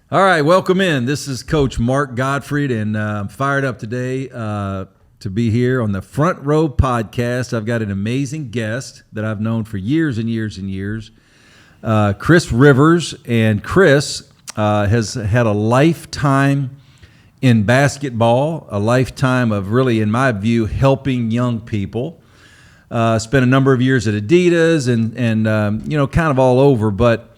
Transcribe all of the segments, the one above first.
All right, welcome in. This is Coach Mark Gottfried, and I'm fired up today to be here on the Front Row Podcast. I've got an amazing guest that I've known for years and years and years, Chris Rivers. And Chris has had a lifetime in basketball, a lifetime of really, in my view, helping young people. Spent a number of years at Adidas and kind of all over, but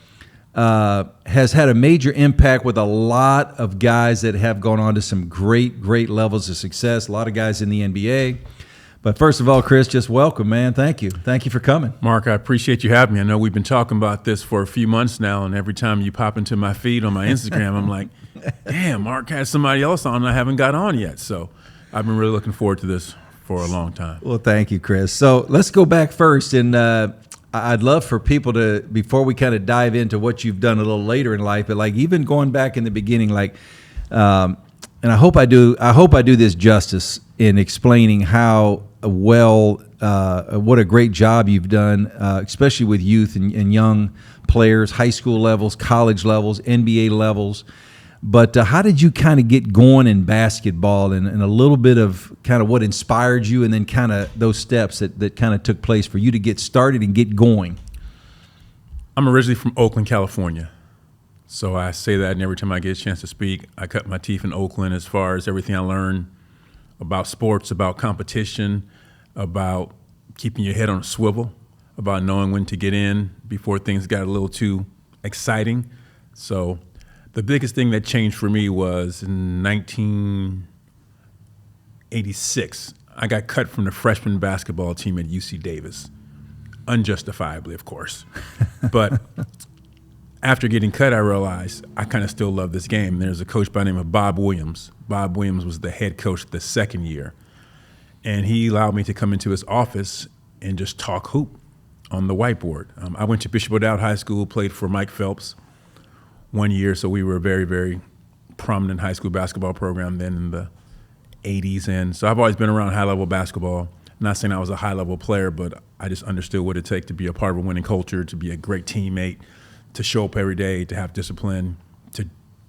has had a major impact with a lot of guys that have gone on to some great levels of success, a lot of guys in the NBA. But first of all, Chris, just welcome, man. Thank you. Thank you for coming. Mark, I appreciate you having me. I know we've been talking about this for a few months now, and every time you pop into my feed on my Instagram, I'm like, damn, Mark has somebody else on and I haven't got on yet. So I've been really looking forward to this for a long time. Well, thank you, Chris. So let's go back first, and I'd love for people to, before we kind of dive into what you've done a little later in life, but like even going back in the beginning, like, and I hope I do this justice in explaining how well, what a great job you've done, especially with youth and young players, high school levels, college levels, NBA levels. But how did you kind of get going in basketball and a little bit of kind of what inspired you and then kind of those steps that kind of took place for you to get started and get going? I'm originally from Oakland, California. So I say that, and every time I get a chance to speak, I cut my teeth in Oakland as far as everything I learned about sports, about competition, about keeping your head on a swivel, about knowing when to get in before things got a little too exciting. So the biggest thing that changed for me was in 1986. I got cut from the freshman basketball team at UC Davis, unjustifiably, of course. But after getting cut, I realized I kind of still love this game. There's a coach by the name of Bob Williams. Bob Williams was the head coach the second year, and he allowed me to come into his office and just talk hoop on the whiteboard. I went to Bishop O'Dowd High School, played for Mike Phelps 1 year, so we were a very, very prominent high school basketball program then in the 80s. And so I've always been around high-level basketball. Not saying I was a high-level player, but I just understood what it takes to be a part of a winning culture, to be a great teammate, to show up every day, to have discipline,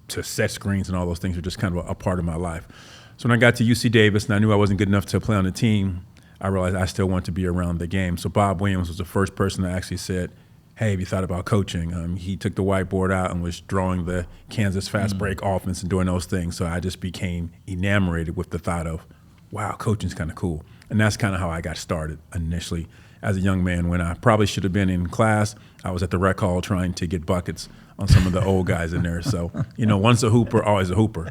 to set screens, and all those things are just kind of a part of my life. So when I got to UC Davis and I knew I wasn't good enough to play on the team, I realized I still wanted to be around the game. So Bob Williams was the first person that actually said, hey, have you thought about coaching? He took the whiteboard out and was drawing the Kansas fast break offense and doing those things. So I just became enamored with the thought of, wow, coaching's kind of cool. And that's kind of how I got started initially as a young man. When I probably should have been in class, I was at the rec hall trying to get buckets on some of the old guys in there. So, once a hooper, always a hooper.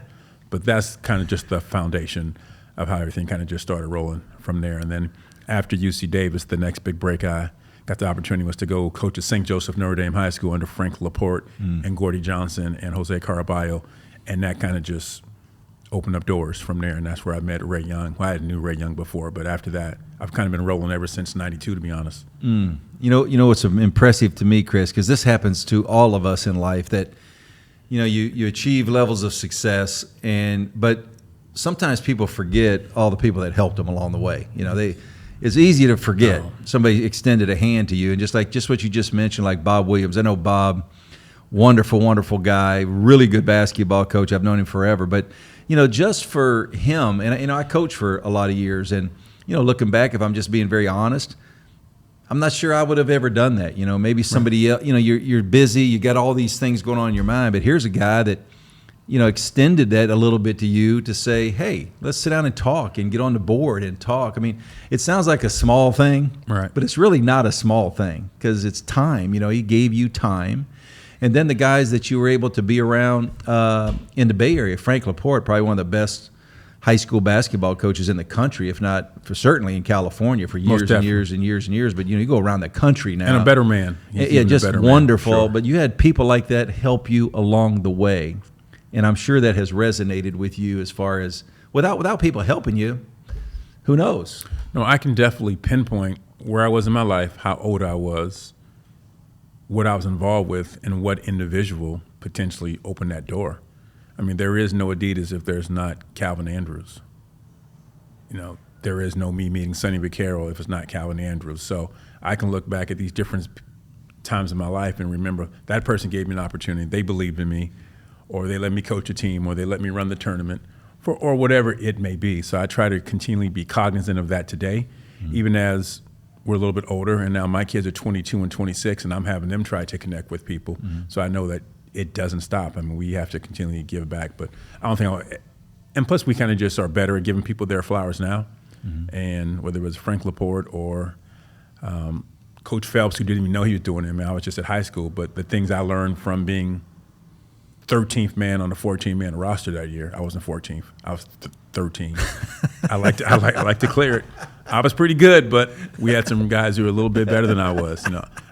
But that's kind of just the foundation of how everything kind of just started rolling from there. And then after UC Davis, the next big break I got the opportunity was to go coach at St. Joseph Notre Dame High School under Frank Laporte and Gordy Johnson and Jose Caraballo. And that kind of just opened up doors from there. And that's where I met Ray Young. Well, I knew Ray Young before, but after that, I've kind of been rolling ever since '92, to be honest. You know what's impressive to me, Chris, because this happens to all of us in life, that you achieve levels of success, but sometimes people forget all the people that helped them along the way. It's easy to forget. Somebody extended a hand to you, and just what you just mentioned, like Bob Williams. I know Bob, wonderful guy, really good basketball coach. I've known him forever, but just for him, and I coached for a lot of years, and looking back, if I'm just being very honest, I'm not sure I would have ever done that. Maybe somebody else. You're busy, you got all these things going on in your mind, but here's a guy that extended that a little bit to you to say, hey, let's sit down and talk and get on the board and talk. I mean, it sounds like a small thing, right? But it's really not a small thing, because it's time. He gave you time. And then the guys that you were able to be around in the Bay Area, Frank Laporte, probably one of the best high school basketball coaches in the country, if not for certainly in California for years and years and years and years. But you go around the country now. And a better man. Just wonderful. Sure. But you had people like that help you along the way. And I'm sure that has resonated with you as far as without people helping you, who knows? No, I can definitely pinpoint where I was in my life, how old I was, what I was involved with, and what individual potentially opened that door. I mean, there is no Adidas if there's not Calvin Andrews. There is no me meeting Sonny Vaccaro if it's not Calvin Andrews. So I can look back at these different times in my life and remember that person gave me an opportunity. They believed in me. or they let me coach a team, or they let me run the tournament, or whatever it may be. So I try to continually be cognizant of that today, even as we're a little bit older, and now my kids are 22 and 26, and I'm having them try to connect with people. So I know that it doesn't stop. I mean, we have to continually give back, but I don't think and plus we kind of just are better at giving people their flowers now. And whether it was Frank Laporte or Coach Phelps, who didn't even know he was doing it. I mean, I was just at high school, but the things I learned from being 13th man on the 14-man roster that year. I wasn't 14th. I was 13. I like to clear it. I was pretty good, but we had some guys who were a little bit better than I was.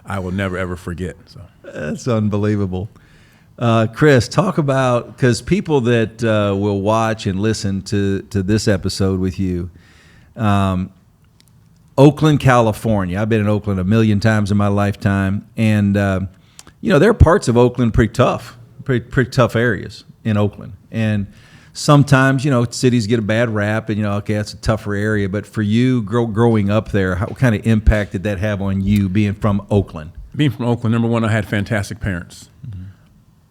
I will never ever forget. So that's unbelievable. Chris, talk about, because people that will watch and listen to this episode with you, Oakland, California. I've been in Oakland a million times in my lifetime, and there are parts of Oakland pretty tough areas in Oakland, and sometimes cities get a bad rap, and okay, that's a tougher area. But for you, growing up there, what kind of impact did that have on you, being from Oakland? Being from Oakland, number one, I had fantastic parents.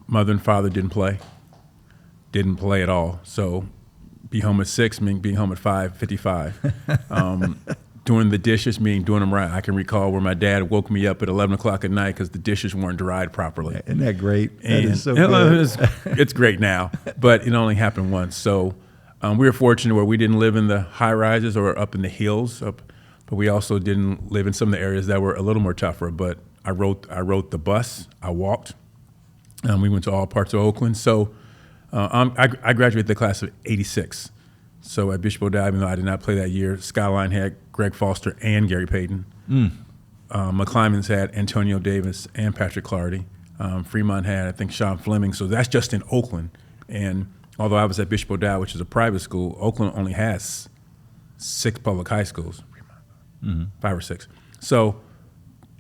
Mother and father didn't play at all. So be home at 6 meaning being home at 5:55. Doing the dishes meaning doing them right. I can recall where my dad woke me up at 11 o'clock at night because the dishes weren't dried properly. Isn't that great? That And is so good. it's great now, but it only happened once. So we were fortunate where we didn't live in the high rises or up in the hills, but we also didn't live in some of the areas that were a little more tougher. But I rode the bus. I walked. We went to all parts of Oakland. So I graduated the class of '86. So at Bishop O'Dowd, even though I did not play that year, Skyline had Greg Foster and Gary Payton. McClymonds had Antonio Davis and Patrick Clardy. Fremont had, I think, Shaun Livingston. So that's just in Oakland. And although I was at Bishop O'Dowd, which is a private school, Oakland only has 6 public high schools, 5 or 6. So,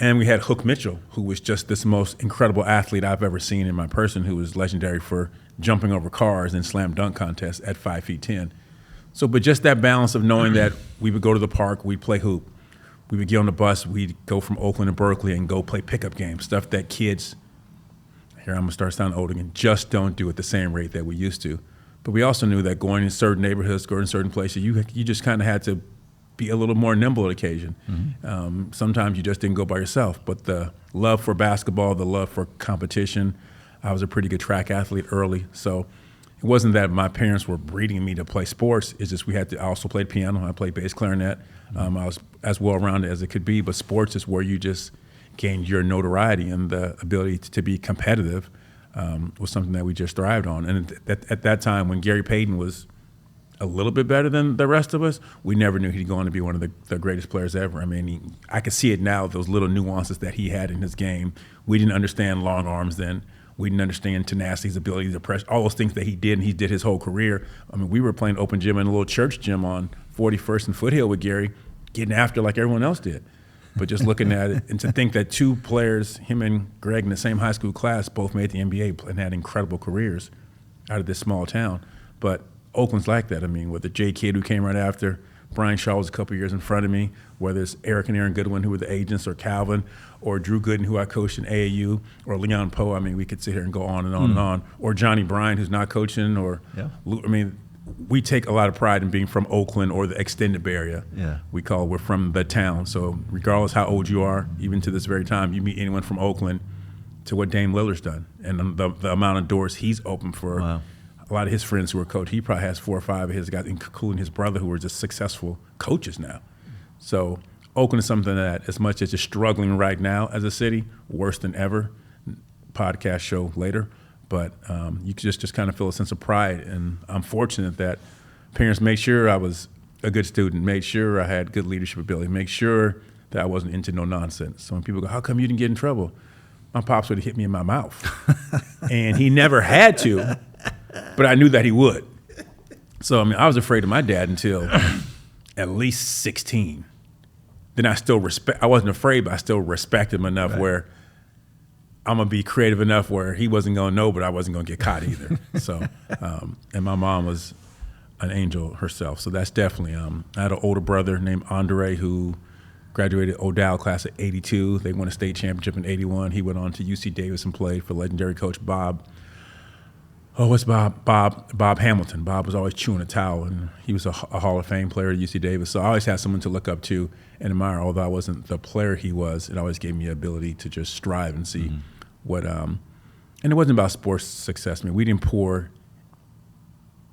and we had Hook Mitchell, who was just this most incredible athlete I've ever seen in my person, who was legendary for jumping over cars in slam dunk contests at 5'10". So, but just that balance of knowing that we would go to the park, we'd play hoop. We would get on the bus, we'd go from Oakland to Berkeley and go play pickup games, stuff that kids, here I'm gonna start sounding old again, just don't do at the same rate that we used to. But we also knew that going in certain neighborhoods, going in certain places, you just kind of had to be a little more nimble at occasion. Sometimes you just didn't go by yourself, but the love for basketball, the love for competition, I was a pretty good track athlete early, so it wasn't that my parents were breeding me to play sports. It's just I also played piano. I played bass clarinet. I was as well-rounded as it could be, but sports is where you just gained your notoriety, and the ability to be competitive was something that we just thrived on. And at that time, when Gary Payton was a little bit better than the rest of us, we never knew he'd go on to be one of the greatest players ever. I mean, I could see it now, those little nuances that he had in his game. We didn't understand long arms then. We didn't understand tenacity, his ability to press, all those things that he did, and he did his whole career. I mean, we were playing open gym in a little church gym on 41st and Foothill with Gary, getting after like everyone else did. But just looking at it, and to think that 2 players, him and Greg in the same high school class, both made the NBA and had incredible careers out of this small town. But Oakland's like that. I mean, with the Jay Kidd who came right after, Brian Shaw was a couple years in front of me, whether it's Eric and Aaron Goodwin, who were the agents, or Calvin, or Drew Gooden, who I coached in AAU, or Leon Poe. I mean, we could sit here and go on and on and on. Or Johnny Bryan, who's not coaching, or I mean, we take a lot of pride in being from Oakland or the extended Bay Area. We're from the town. So regardless how old you are, even to this very time, you meet anyone from Oakland, to what Dame Lillard's done, and the amount of doors he's opened for. Wow. A lot of his friends who are coached, he probably has 4 or 5 of his guys, including his brother, who are just successful coaches now. So Oakland is something that, as much as it's struggling right now as a city, worse than ever, podcast show later, but you just kind of feel a sense of pride. And I'm fortunate that parents made sure I was a good student, made sure I had good leadership ability, made sure that I wasn't into no nonsense. So when people go, how come you didn't get in trouble? My pops would have hit me in my mouth. And he never had to, but I knew that he would. So, I mean, I was afraid of my dad until at least 16. Then I wasn't afraid, but I still respected him enough where I'm going to be creative enough where he wasn't going to know, but I wasn't going to get caught either. So, and my mom was an angel herself. So that's definitely, I had an older brother named Andre who graduated O'Dowd class of '82. They won a state championship in '81. He went on to UC Davis and played for legendary coach Bob Oh, it's Bob Hamilton. Bob was always chewing a towel, and he was a Hall of Fame player at UC Davis. So I always had someone to look up to and admire. Although I wasn't the player he was, it always gave me the ability to just strive and see what. And it wasn't about sports success. I mean,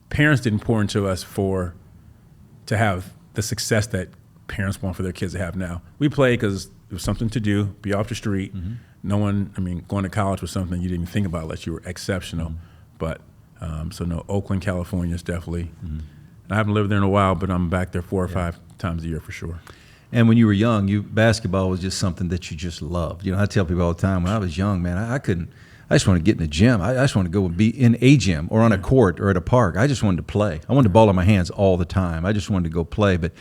parents didn't pour into us to have the success that parents want for their kids to have now. We played because it was something to do, be off the street. No one, I mean, going to college was something you didn't think about unless you were exceptional. But so no, Oakland, California is definitely. I haven't lived there in a while, but I'm back there 4 or 5 times a year for sure. And when you were young, basketball was just something that you just loved. I tell people all the time, when I was young, man, I couldn't. I just wanted to get in the gym. I just wanted to go and be in a gym or on a court or at a park. I just wanted to play. I wanted the ball in my hands all the time. I just wanted to go play. But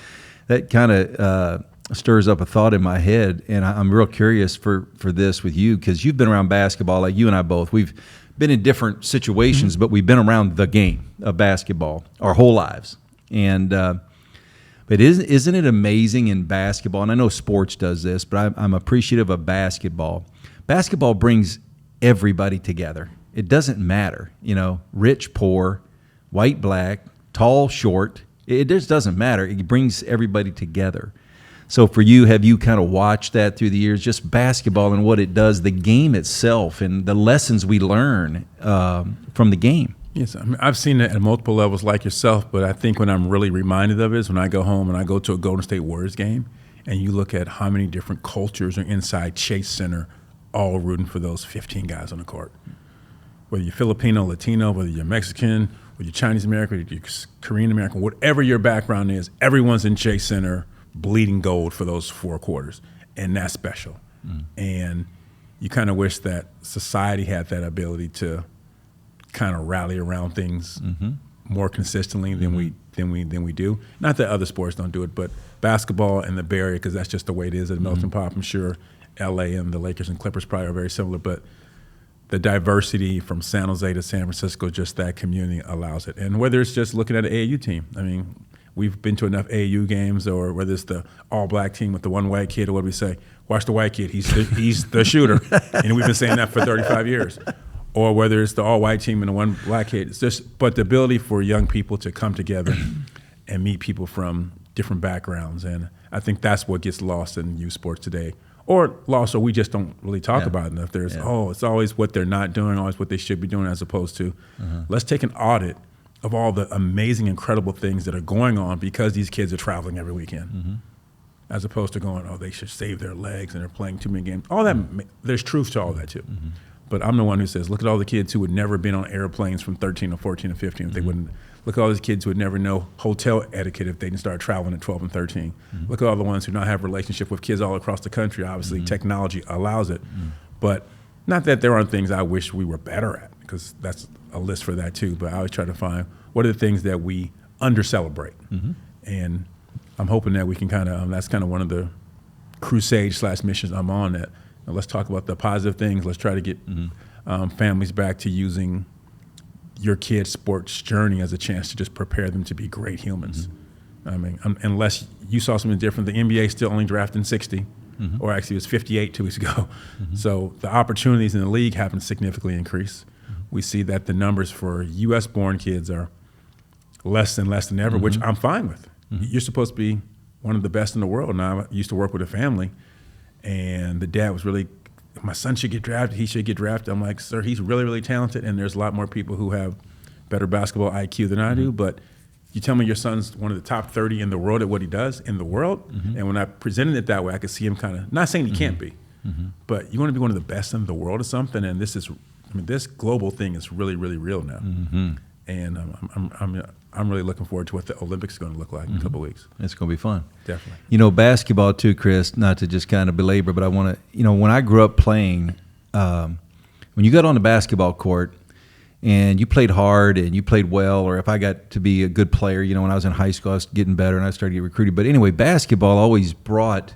that kind of stirs up a thought in my head, and I'm real curious for this with you, because you've been around basketball, like you and I both. We've been in different situations, but we've been around the game of basketball our whole lives. And but isn't it amazing in basketball? And I know sports does this, but I'm appreciative of basketball. Basketball brings everybody together. It doesn't matter, rich, poor, white, black, tall, short. It just doesn't matter. It brings everybody together. So for you, have you kind of watched that through the years, just basketball and what it does, the game itself and the lessons we learn from the game? Yes, I mean, I've seen it at multiple levels like yourself, but I think when I'm really reminded of it is when I go home and I go to a Golden State Warriors game and you look at how many different cultures are inside Chase Center, all rooting for those 15 guys on the court. Whether you're Filipino, Latino, whether you're Mexican, whether you're Chinese American, whether you're Korean American, whatever your background is, everyone's in Chase Center bleeding gold for those 4 quarters. And that's special. And you kind of wish that society had that ability to kind of rally around things more consistently than we do. Not that other sports don't do it, but basketball and the Bay Area, because that's just the way it is at melting pot. I'm sure LA and the Lakers and Clippers probably are very similar, but the diversity from San Jose to San Francisco, just that community allows it. And whether it's just looking at an AAU team, I mean, we've been to enough AAU games, or whether it's the all-black team with the one white kid, or what do we say? Watch the white kid, he's the shooter. And we've been saying that for 35 years. Or whether it's the all-white team and the one black kid. It's just, but the ability for young people to come together and meet people from different backgrounds. And I think that's what gets lost in youth sports today. Or lost, or we just don't really talk about it enough. There's, it's always what they're not doing, always what they should be doing, as opposed to let's take an audit of all the amazing, incredible things that are going on because these kids are traveling every weekend. As opposed to going, they should save their legs and they're playing too many games. All that, there's truth to all that too. But I'm the one who says, look at all the kids who would never been on airplanes from 13 or 14 or 15 if they wouldn't. Look at all these kids who would never know hotel etiquette if they didn't start traveling at 12 and 13. Look at all the ones who now have a relationship with kids all across the country. Obviously, technology allows it. But not that there aren't things I wish we were better at, because that's a list for that too. But I always try to find what are the things that we under-celebrate. And I'm hoping that we can kind of, that's kind of one of the crusade/missions I'm on, that let's talk about the positive things. Let's try to get families back to using your kid's sports journey as a chance to just prepare them to be great humans. I mean, unless you saw something different, the NBA still only drafting 60, or actually it was 58 2 weeks ago. So the opportunities in the league haven't significantly increased. We see that the numbers for U.S.-born kids are less than ever, which I'm fine with. You're supposed to be one of the best in the world. Now, I used to work with a family, and the dad was really, my son should get drafted, he should get drafted. I'm like, sir, he's really, really talented, and there's a lot more people who have better basketball IQ than I do, but you tell me your son's one of the top 30 in the world at what he does in the world, and when I presented it that way, I could see him kind of, not saying he can't be, but you want to be one of the best in the world or something, and this is, I mean, this global thing is really, really real now. And I'm really looking forward to what the Olympics is going to look like in a couple of weeks. It's going to be fun. Definitely. You know, basketball too, Chris, not to just kind of belabor, but I want to, you know, when I grew up playing, when you got on the basketball court and you played hard and you played well, or if I got to be a good player, you know, when I was in high school, I was getting better and I started to get recruited. But anyway, basketball always brought,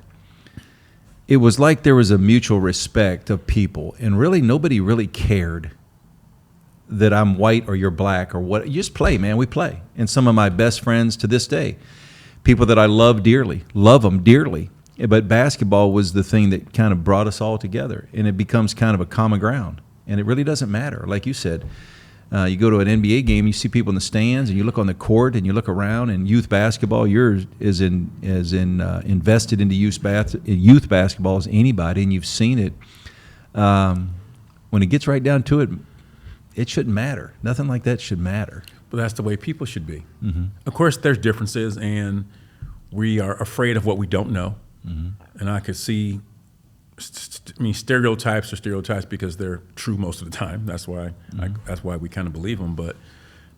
it was like there was a mutual respect of people, and really nobody really cared that I'm white or you're black or what. You just play, man. We play. And some of my best friends to this day, people that I love dearly, love them dearly. But basketball was the thing that kind of brought us all together, and it becomes kind of a common ground. And it really doesn't matter. Like you said, You go to an NBA game, you see people in the stands, and you look on the court, and you look around. And youth basketball, yours is invested into youth basketball as anybody, and you've seen it. When it gets right down to it, it shouldn't matter. Nothing like that should matter. But that's the way people should be. Of course, there's differences, and we are afraid of what we don't know. And I could see, stereotypes are stereotypes because they're true most of the time. That's why that's why we kind of believe them. But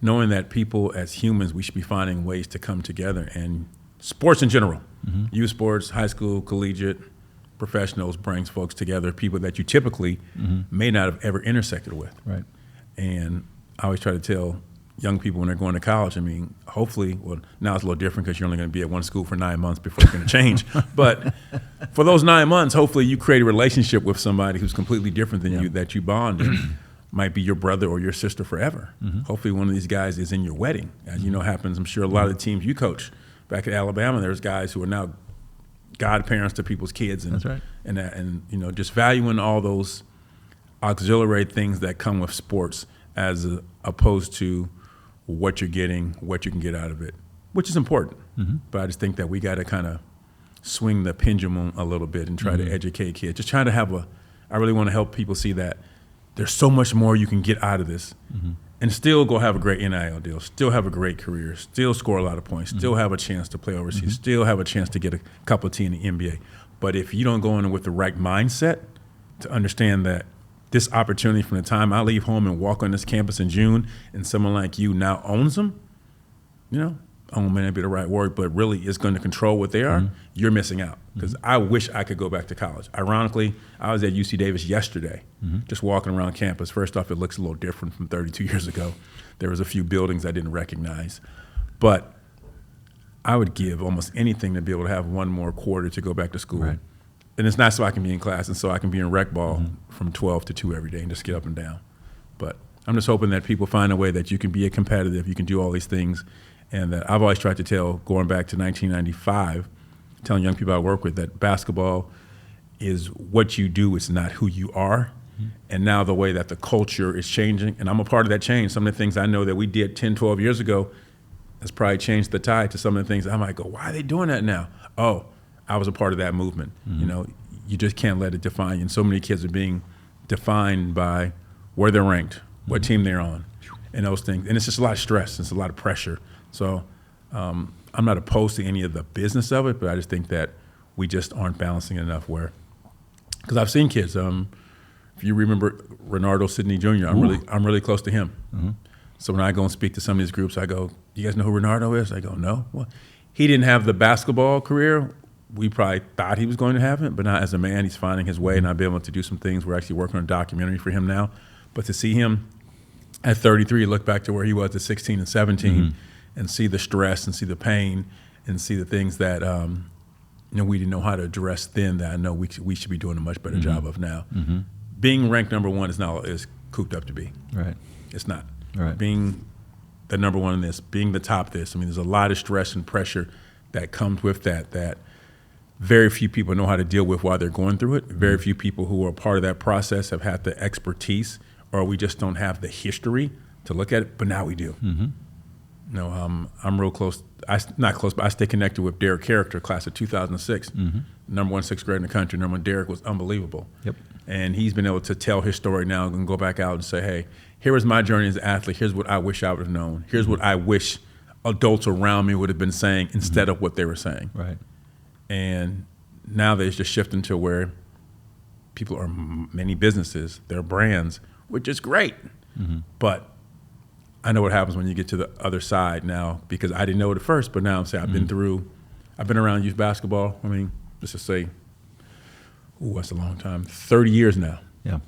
knowing that people as humans, we should be finding ways to come together. And sports in general, youth sports, high school, collegiate, professionals brings folks together, people that you typically may not have ever intersected with. Right. And I always try to tell young people when they're going to college, hopefully, well, now it's a little different because you're only going to be at one school for 9 months before it's going to change. But for those 9 months, hopefully you create a relationship with somebody who's completely different than you, that you bond and might be your brother or your sister forever. Hopefully one of these guys is in your wedding. As you know happens, I'm sure a lot of the teams you coach back at Alabama, there's guys who are now godparents to people's kids. And, that's right. And just valuing all those auxiliary things that come with sports as opposed to what you're getting, what you can get out of it, which is important. But I just think that we got to kind of swing the pendulum a little bit and try to educate kids. Just trying to I really want to help people see that there's so much more you can get out of this and still go have a great NIL deal, still have a great career, still score a lot of points, still have a chance to play overseas, still have a chance to get a cup of tea in the NBA. But if you don't go in with the right mindset to understand that this opportunity from the time I leave home and walk on this campus in June and someone like you now owns them, own may not be the right word, but really is going to control what they are, you're missing out. Because I wish I could go back to college. Ironically, I was at UC Davis yesterday, just walking around campus. First off, it looks a little different from 32 years ago. There was a few buildings I didn't recognize. But I would give almost anything to be able to have one more quarter to go back to school. Right. And it's not so I can be in class and so I can be in rec ball from 12 to 2 every day and just get up and down. But I'm just hoping that people find a way that you can be a competitive, you can do all these things. And that I've always tried to tell, going back to 1995, telling young people I work with that basketball is what you do, it's not who you are. And now the way that the culture is changing, and I'm a part of that change. Some of the things I know that we did 10, 12 years ago has probably changed the tide to some of the things I might go, why are they doing that now? Oh, I was a part of that movement. You just can't let it define you. And so many kids are being defined by where they're ranked, what team they're on, and those things. And it's just a lot of stress. It's a lot of pressure. So I'm not opposed to any of the business of it, but I just think that we just aren't balancing enough where, because I've seen kids. If you remember Renardo Sidney Jr., I'm really close to him. So when I go and speak to some of these groups, I go, "You guys know who Renardo is?" I go, "No." Well, he didn't have the basketball career we probably thought he was going to have it, but now as a man, he's finding his way, and I've been able to do some things. We're actually working on a documentary for him now. But to see him at 33, look back to where he was at 16 and 17, and see the stress and see the pain and see the things that we didn't know how to address then that I know we should be doing a much better job of now. Being ranked number one is not is cooped up to be. Right. It's not. Right. Being the number one in this, being the top this. There's a lot of stress and pressure that comes with that very few people know how to deal with while they're going through it. Very few people who are part of that process have had the expertise, or we just don't have the history to look at it, but now we do. I'm real close. Not close, but I stay connected with Derrick, class of 2006. Number one sixth grade in the country. Number one, Derrick was unbelievable. Yep. And he's been able to tell his story now and go back out and say, hey, here was my journey as an athlete. Here's what I wish I would have known. Here's what I wish adults around me would have been saying instead of what they were saying. Right. And now they're just shifting to where people are many businesses, they're brands, which is great. But I know what happens when you get to the other side now, because I didn't know it at first, but now I'm saying I've been around youth basketball. Let's just say, that's a long time, 30 years now. Yeah.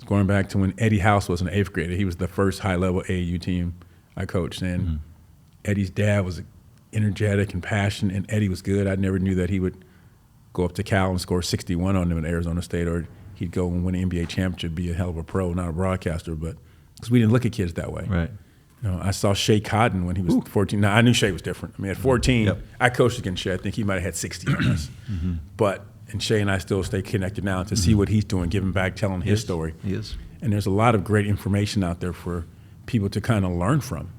Going back to when Eddie House was an 8th grader. He was the first high-level AAU team I coached, and Eddie's dad was energetic and passionate, and Eddie was good. I never knew that he would go up to Cal and score 61 on them in Arizona State, or he'd go and win an NBA championship, be a hell of a pro, not a broadcaster, but because we didn't look at kids that way. Right. I saw Shea Cotton when he was 14. Now, I knew Shea was different. At 14, I coached against Shea. I think he might have had 60 on us. And Shea and I still stay connected now to see what he's doing, giving back, telling his story. He is. And there's a lot of great information out there for people to kind of learn from.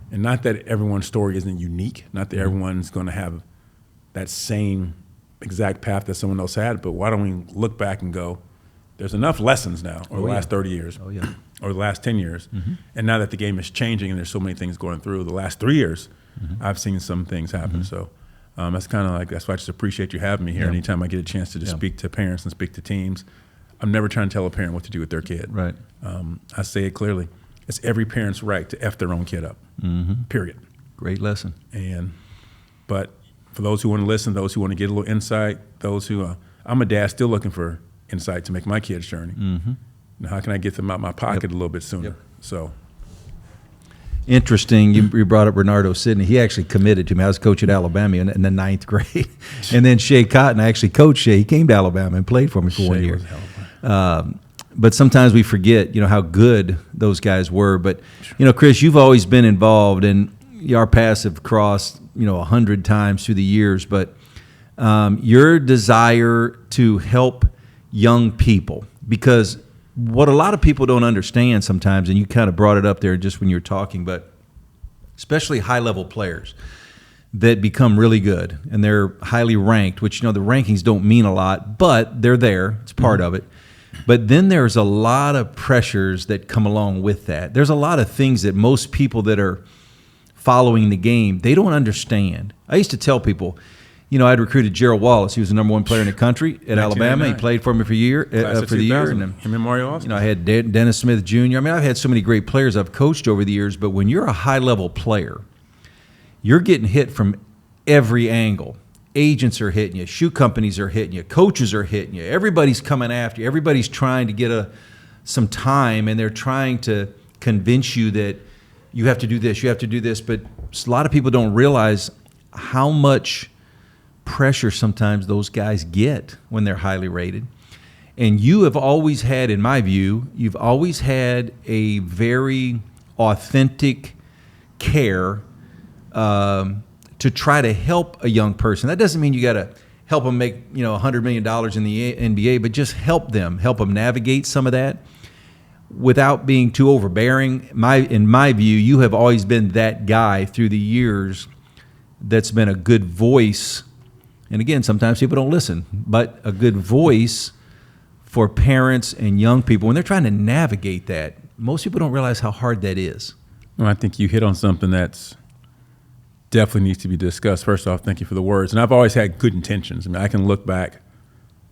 And not that everyone's story isn't unique, not that everyone's going to have that same exact path that someone else had, but why don't we look back and go, there's enough lessons now over the last 30 years or the last 10 years. And now that the game is changing and there's so many things going through, the last 3 years, I've seen some things happen. So that's kind of like, that's why I just appreciate you having me here. Anytime I get a chance to just speak to parents and speak to teams, I'm never trying to tell a parent what to do with their kid. Right. I say it clearly. It's every parent's right to F their own kid up, period. Great lesson. But for those who want to listen, those who want to get a little insight, those who, I'm a dad still looking for insight to make my kids' journey. Now, how can I get them out my pocket a little bit sooner? So. Interesting. You brought up Bernardo Sidney. He actually committed to me. I was coach at Alabama in the 9th grade. And then Shea Cotton, I actually coached Shea. He came to Alabama and played for me for 1 year. But sometimes we forget, how good those guys were. But, Chris, you've always been involved, and our paths have crossed, 100 times through the years. But your desire to help young people, because what a lot of people don't understand sometimes, and you kind of brought it up there just when you were talking, but especially high-level players that become really good, and they're highly ranked, which, the rankings don't mean a lot, but they're there. It's part of it. But then there's a lot of pressures that come along with that. There's a lot of things that most people that are following the game, they don't understand. I used to tell people, I'd recruited Gerald Wallace. He was the number 1 player in the country at Alabama. He played for me for the year. And him and Mario Austin. I had Dennis Smith Jr. I've had so many great players I've coached over the years. But when you're a high-level player, you're getting hit from every angle. Agents are hitting you. Shoe companies are hitting you. Coaches are hitting you. Everybody's coming after you. Everybody's trying to get some time, and they're trying to convince you that you have to do this, you have to do this. But a lot of people don't realize how much pressure sometimes those guys get when they're highly rated. And you have always had, in my view, you've always had a very authentic care to try to help a young person. That doesn't mean you got to help them make $100 million in the NBA, but just help them navigate some of that without being too overbearing. In my view, you have always been that guy through the years that's been a good voice. And again, sometimes people don't listen, but a good voice for parents and young people when they're trying to navigate that. Most people don't realize how hard that is. Well, I think you hit on something that's definitely needs to be discussed. First off, thank you for the words. And I've always had good intentions. I mean, I can look back,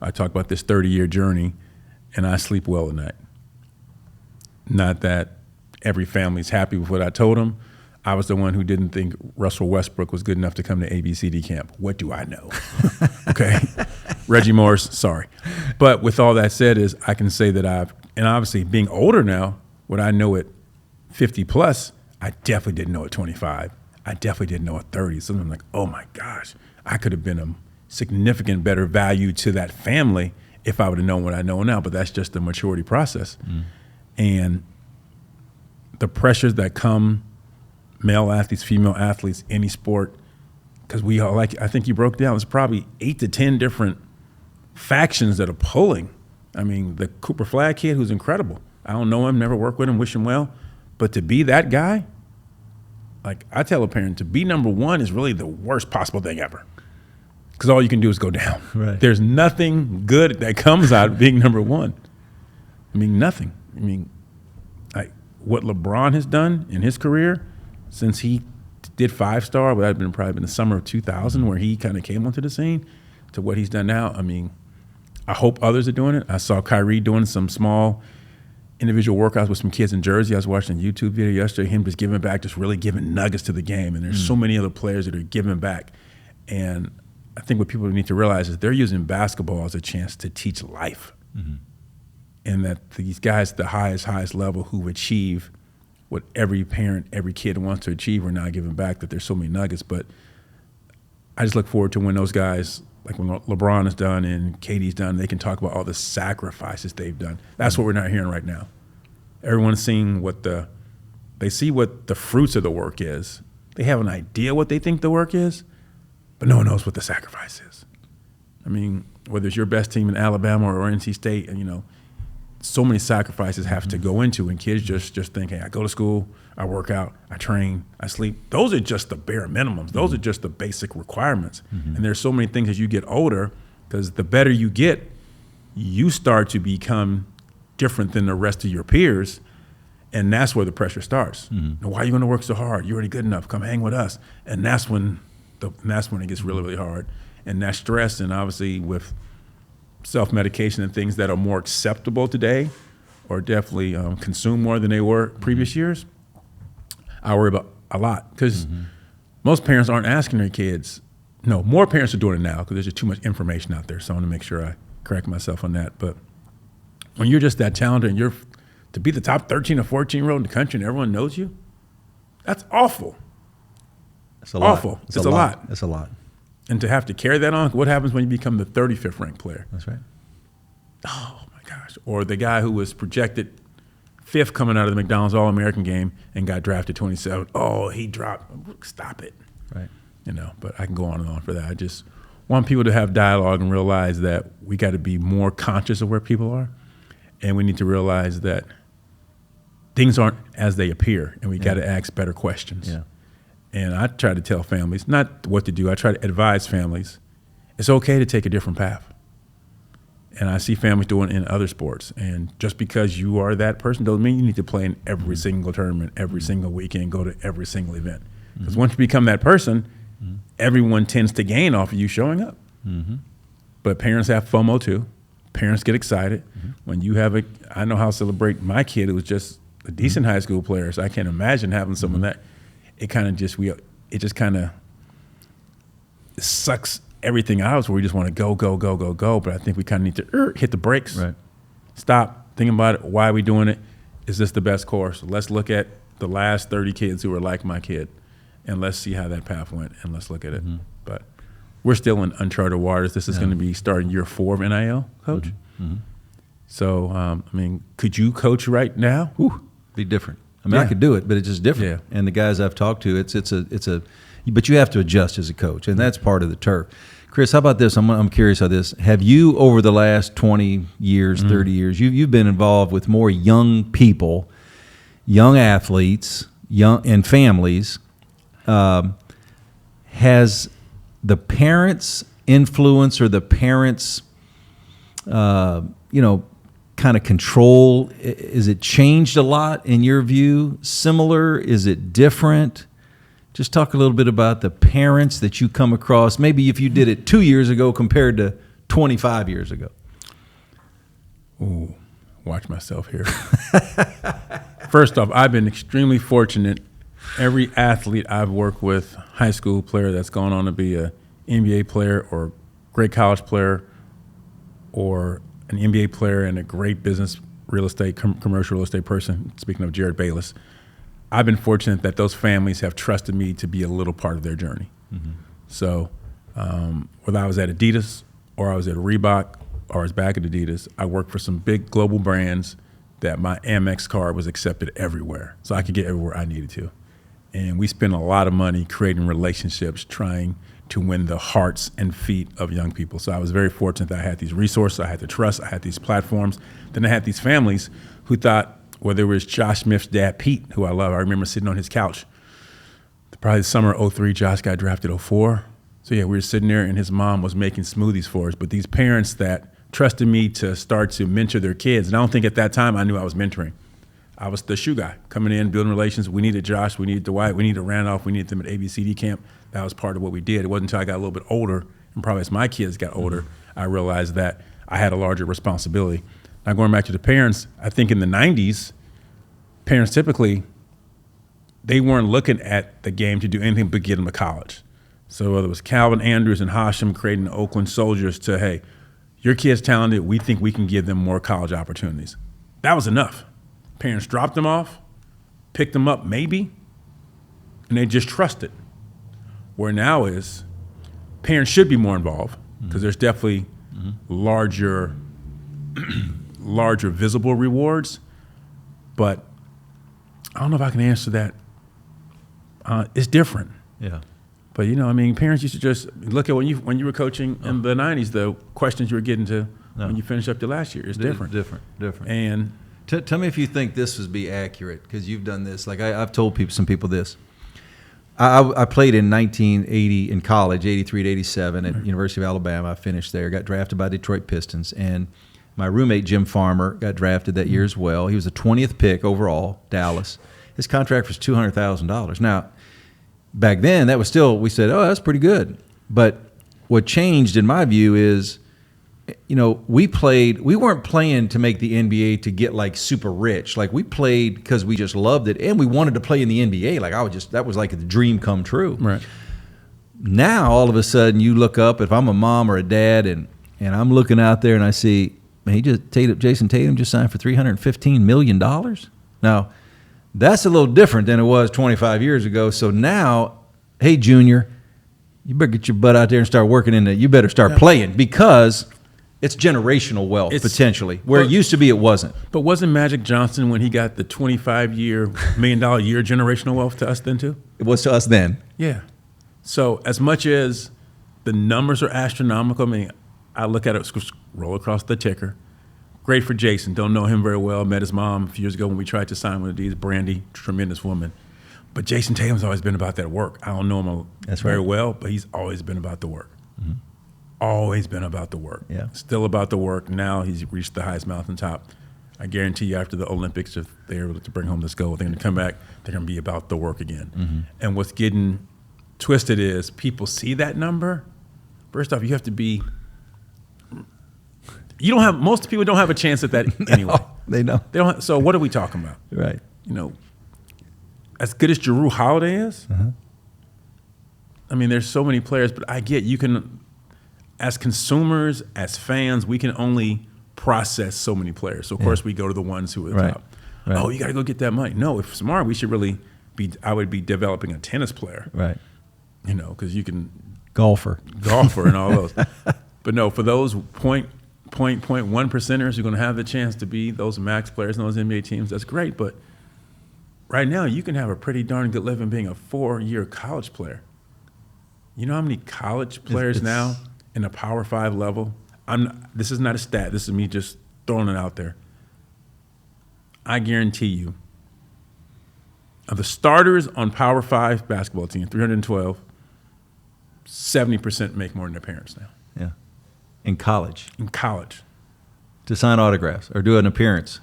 I talk about this 30-year journey, and I sleep well at night. Not that every family's happy with what I told them. I was the one who didn't think Russell Westbrook was good enough to come to ABCD camp. What do I know? Okay. Reggie Morris, sorry. But with all that said is I can say that and obviously being older now, what I know at 50 plus, I definitely didn't know at 25. I definitely didn't know at 30. So I'm like, oh my gosh, I could have been a significant better value to that family if I would have known what I know now. But that's just the maturity process. And the pressures that come, male athletes, female athletes, any sport, because we all I think you broke down, there's probably 8 to 10 different factions that are pulling. I mean, the Cooper Flagg kid, who's incredible. I don't know him, never worked with him, wish him well. But to be that guy, like I tell a parent, to be number 1 is really the worst possible thing ever. Because all you can do is go down. Right. There's nothing good that comes out of being number 1. I mean, nothing. I mean, like what LeBron has done in his career, since he did 5-star, but that had probably been the summer of 2000 where he kind of came onto the scene, to what he's done now. I mean, I hope others are doing it. I saw Kyrie doing some small individual workouts with some kids in Jersey. I was watching a YouTube video yesterday, him just giving back, just really giving nuggets to the game. And there's so many other players that are giving back. And I think what people need to realize is they're using basketball as a chance to teach life. And that these guys at the highest level who achieve what every parent, every kid wants to achieve, are now giving back, that there's so many nuggets. But I just look forward to when those guys, like when LeBron is done and KD's done, they can talk about all the sacrifices they've done. That's what we're not hearing right now. Everyone's seeing they see what the fruits of the work is. They have an idea what they think the work is, but no one knows what the sacrifice is. I mean, whether it's your best team in Alabama or NC State, and so many sacrifices have to go into, and kids just think, hey, I go to school, I work out, I train, I sleep. Those are just the bare minimums. Those are just the basic requirements. And there's so many things as you get older, because the better you get, you start to become different than the rest of your peers, and that's where the pressure starts. Now, why are you going to work so hard? You're already good enough. Come hang with us. And that's when it gets really, really hard. And that stress, and obviously with self-medication and things that are more acceptable today, or definitely consume more than they were previous years, I worry about a lot, because most parents aren't asking their kids. No, more parents are doing it now because there's just too much information out there. So I want to make sure I correct myself on that. But when you're just that talented and you're to be the top 13 or 14-year-old in the country and everyone knows you, that's awful. It's a lot. Awful. It's a lot. It's a lot. And to have to carry that on, what happens when you become the 35th ranked player? That's right. Oh my gosh. Or the guy who was projected 5th coming out of the McDonald's All-American game and got drafted 27th. Oh, he dropped. Stop it. Right. But I can go on and on for that. I just want people to have dialogue and realize that we got to be more conscious of where people are. And we need to realize that things aren't as they appear, and we got to ask better questions. Yeah. And I try to tell families, not what to do, I try to advise families, it's okay to take a different path. And I see families doing it in other sports. And just because you are that person doesn't mean you need to play in every single tournament, every single weekend, go to every single event. Because once you become that person, everyone tends to gain off of you showing up. But parents have FOMO too. Parents get excited. When you have I know how to celebrate my kid who was just a decent high school player, so I can't imagine having someone that it just kind of sucks everything out of us, where we just want to go. But I think we kind of need to hit the brakes, Right. Stop, think about it. Why are we doing it? Is this the best course? Let's look at the last 30 kids who were like my kid, and let's see how that path went, and let's look at it. But we're still in uncharted waters. This is going to be starting year 4 of NIL, Coach. So, could you coach right now? Be different. I could do it, but it's just different. Yeah. And the guys I've talked to, but you have to adjust as a coach, and that's part of the turf. Chris, how about this? I'm curious how this. Have you, over the last 20 years, 30 years, you've been involved with more young people, young athletes, and families? Has the parents' influence or the parents' kind of control, is it changed a lot in your view? Similar? Is it different? Just talk a little bit about the parents that you come across, maybe if you did it 2 years ago compared to 25 years ago. Ooh, watch myself here. First off, I've been extremely fortunate. Every athlete I've worked with, high school player that's gone on to be an NBA player or great college player or an NBA player and a great business real estate, commercial real estate person, speaking of Jared Bayless, I've been fortunate that those families have trusted me to be a little part of their journey. So whether I was at Adidas or I was at Reebok or I was back at Adidas, I worked for some big global brands that my Amex card was accepted everywhere. So I could get everywhere I needed to. And we spent a lot of money creating relationships, trying to win the hearts and feet of young people. So I was very fortunate that I had these resources, I had the trust, I had these platforms. Then I had these families who thought, whether it was Josh Smith's dad, Pete, who I love, I remember sitting on his couch. Probably the summer of 03, Josh got drafted 04. So yeah, we were sitting there and his mom was making smoothies for us. But these parents that trusted me to start to mentor their kids, and I don't think at that time I knew I was mentoring. I was the shoe guy, coming in, building relations. We needed Josh, we needed Dwight, we needed Randolph, we needed them at ABCD camp. That was part of what we did. It wasn't until I got a little bit older, and probably as my kids got older, I realized that I had a larger responsibility. Now going back to the parents, I think in the 90s, parents typically, they weren't looking at the game to do anything but get them to college. So whether it was Calvin Andrews and Hashem creating the Oakland Soldiers to, hey, your kid's talented, we think we can give them more college opportunities. That was enough. Parents dropped them off, picked them up maybe, and they just trusted. Where now is, parents should be more involved because there's definitely larger visible rewards, but I don't know if I can answer that. It's different. Yeah. But parents used to just look at when you were coaching in the 90s, the questions you were getting to, when you finish up your last year. It's different. Different. And tell me if you think this would be accurate, because you've done this. Like I've told some people this. I played in 1980 in college, 83 to 87 at University of Alabama. I finished there, got drafted by Detroit Pistons, and my roommate Jim Farmer got drafted that year as well. He was the 20th pick overall, Dallas. His contract was $200,000. Now, back then, that was still, we said, oh, that's pretty good. But what changed in my view is, we weren't playing to make the NBA to get like super rich. Like we played because we just loved it and we wanted to play in the NBA. Like that was like the dream come true. Right. Now, all of a sudden you look up, if I'm a mom or a dad and I'm looking out there and I see, man, Jason Tatum just signed for $315 million. Now, that's a little different than it was 25 years ago. So now, hey, Junior, you better get your butt out there and start working you better start playing, because it's generational wealth, potentially, where it used to be it wasn't. But wasn't Magic Johnson, when he got the $25 million a year generational wealth, to us then too? It was to us then. Yeah. So as much as the numbers are astronomical, I mean, I look at it, roll across the ticker. Great for Jason. Don't know him very well. Met his mom a few years ago when we tried to sign with Adidas. Brandy, tremendous woman. But Jason Tatum's always been about that work. I don't know him very well, but he's always been about the work. Mm-hmm. Always been about the work. Yeah. Still about the work. Now he's reached the highest mountaintop. I guarantee you, after the Olympics, if they're able to bring home this gold, they're going to come back, they're going to be about the work again. Mm-hmm. And what's getting twisted is people see that number. First off, you have to be most people don't have a chance at that anyway. They know. They don't. So what are we talking about? Right. As good as Jrue Holiday is, I mean, there's so many players, but I get you can, as consumers, as fans, we can only process so many players. So of course we go to the ones who are the top. Right. Oh, you got to go get that money. No, if smart, we should really I would be developing a tennis player. Right. Because you can golfer and all those. But no, for those 0.1 percenters who are going to have the chance to be those max players in those NBA teams, that's great. But right now, you can have a pretty darn good living being a 4-year college player. You know how many college players now in a Power 5 level? This is not a stat. This is me just throwing it out there. I guarantee you, of the starters on Power 5 basketball team, 312, 70% make more than their parents now. Yeah. In college. To sign autographs or do an appearance.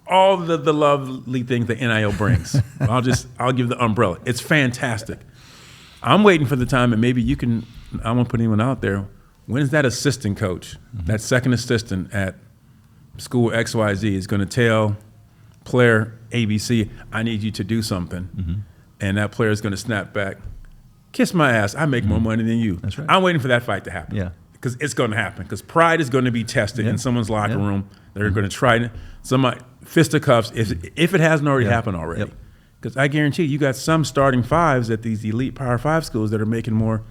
All the lovely things that NIL brings. I'll give the umbrella. It's fantastic. I'm waiting for the time, and maybe you can, I won't put anyone out there. When's that assistant coach, that second assistant at school XYZ is going to tell player ABC, I need you to do something, and that player is going to snap back, kiss my ass, I make more money than you. That's right. I'm waiting for that fight to happen. Yeah. Because it's going to happen. Because pride is going to be tested in someone's locker room. They're going to try somebody fisticuffs if it hasn't already happened already. Because I guarantee you got some starting fives at these elite Power 5 schools that are making more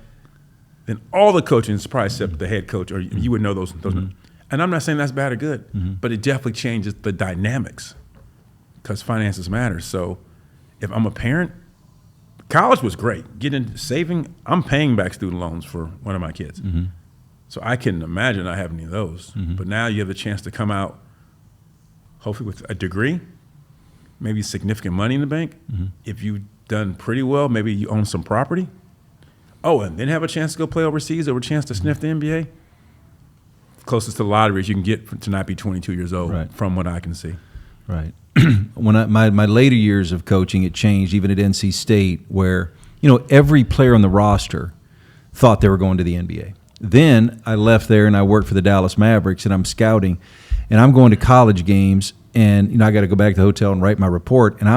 than all the coaching, probably except the head coach, or you would know those. And I'm not saying that's bad or good, but it definitely changes the dynamics because finances matter. So if I'm a parent, college was great. Saving, I'm paying back student loans for one of my kids. So I couldn't imagine not having any of those. But now you have the chance to come out, hopefully with a degree, maybe significant money in the bank. If you've done pretty well, maybe you own some property. Oh, and then have a chance to go play overseas or a chance to sniff the NBA. Closest to the lottery as you can get to not be 22 years old, from what I can see. Right. When my later years of coaching, it changed, even at NC State, where every player on the roster thought they were going to the NBA. Then I left there and I worked for the Dallas Mavericks, and I'm scouting, and I'm going to college games, and I got to go back to the hotel and write my report, and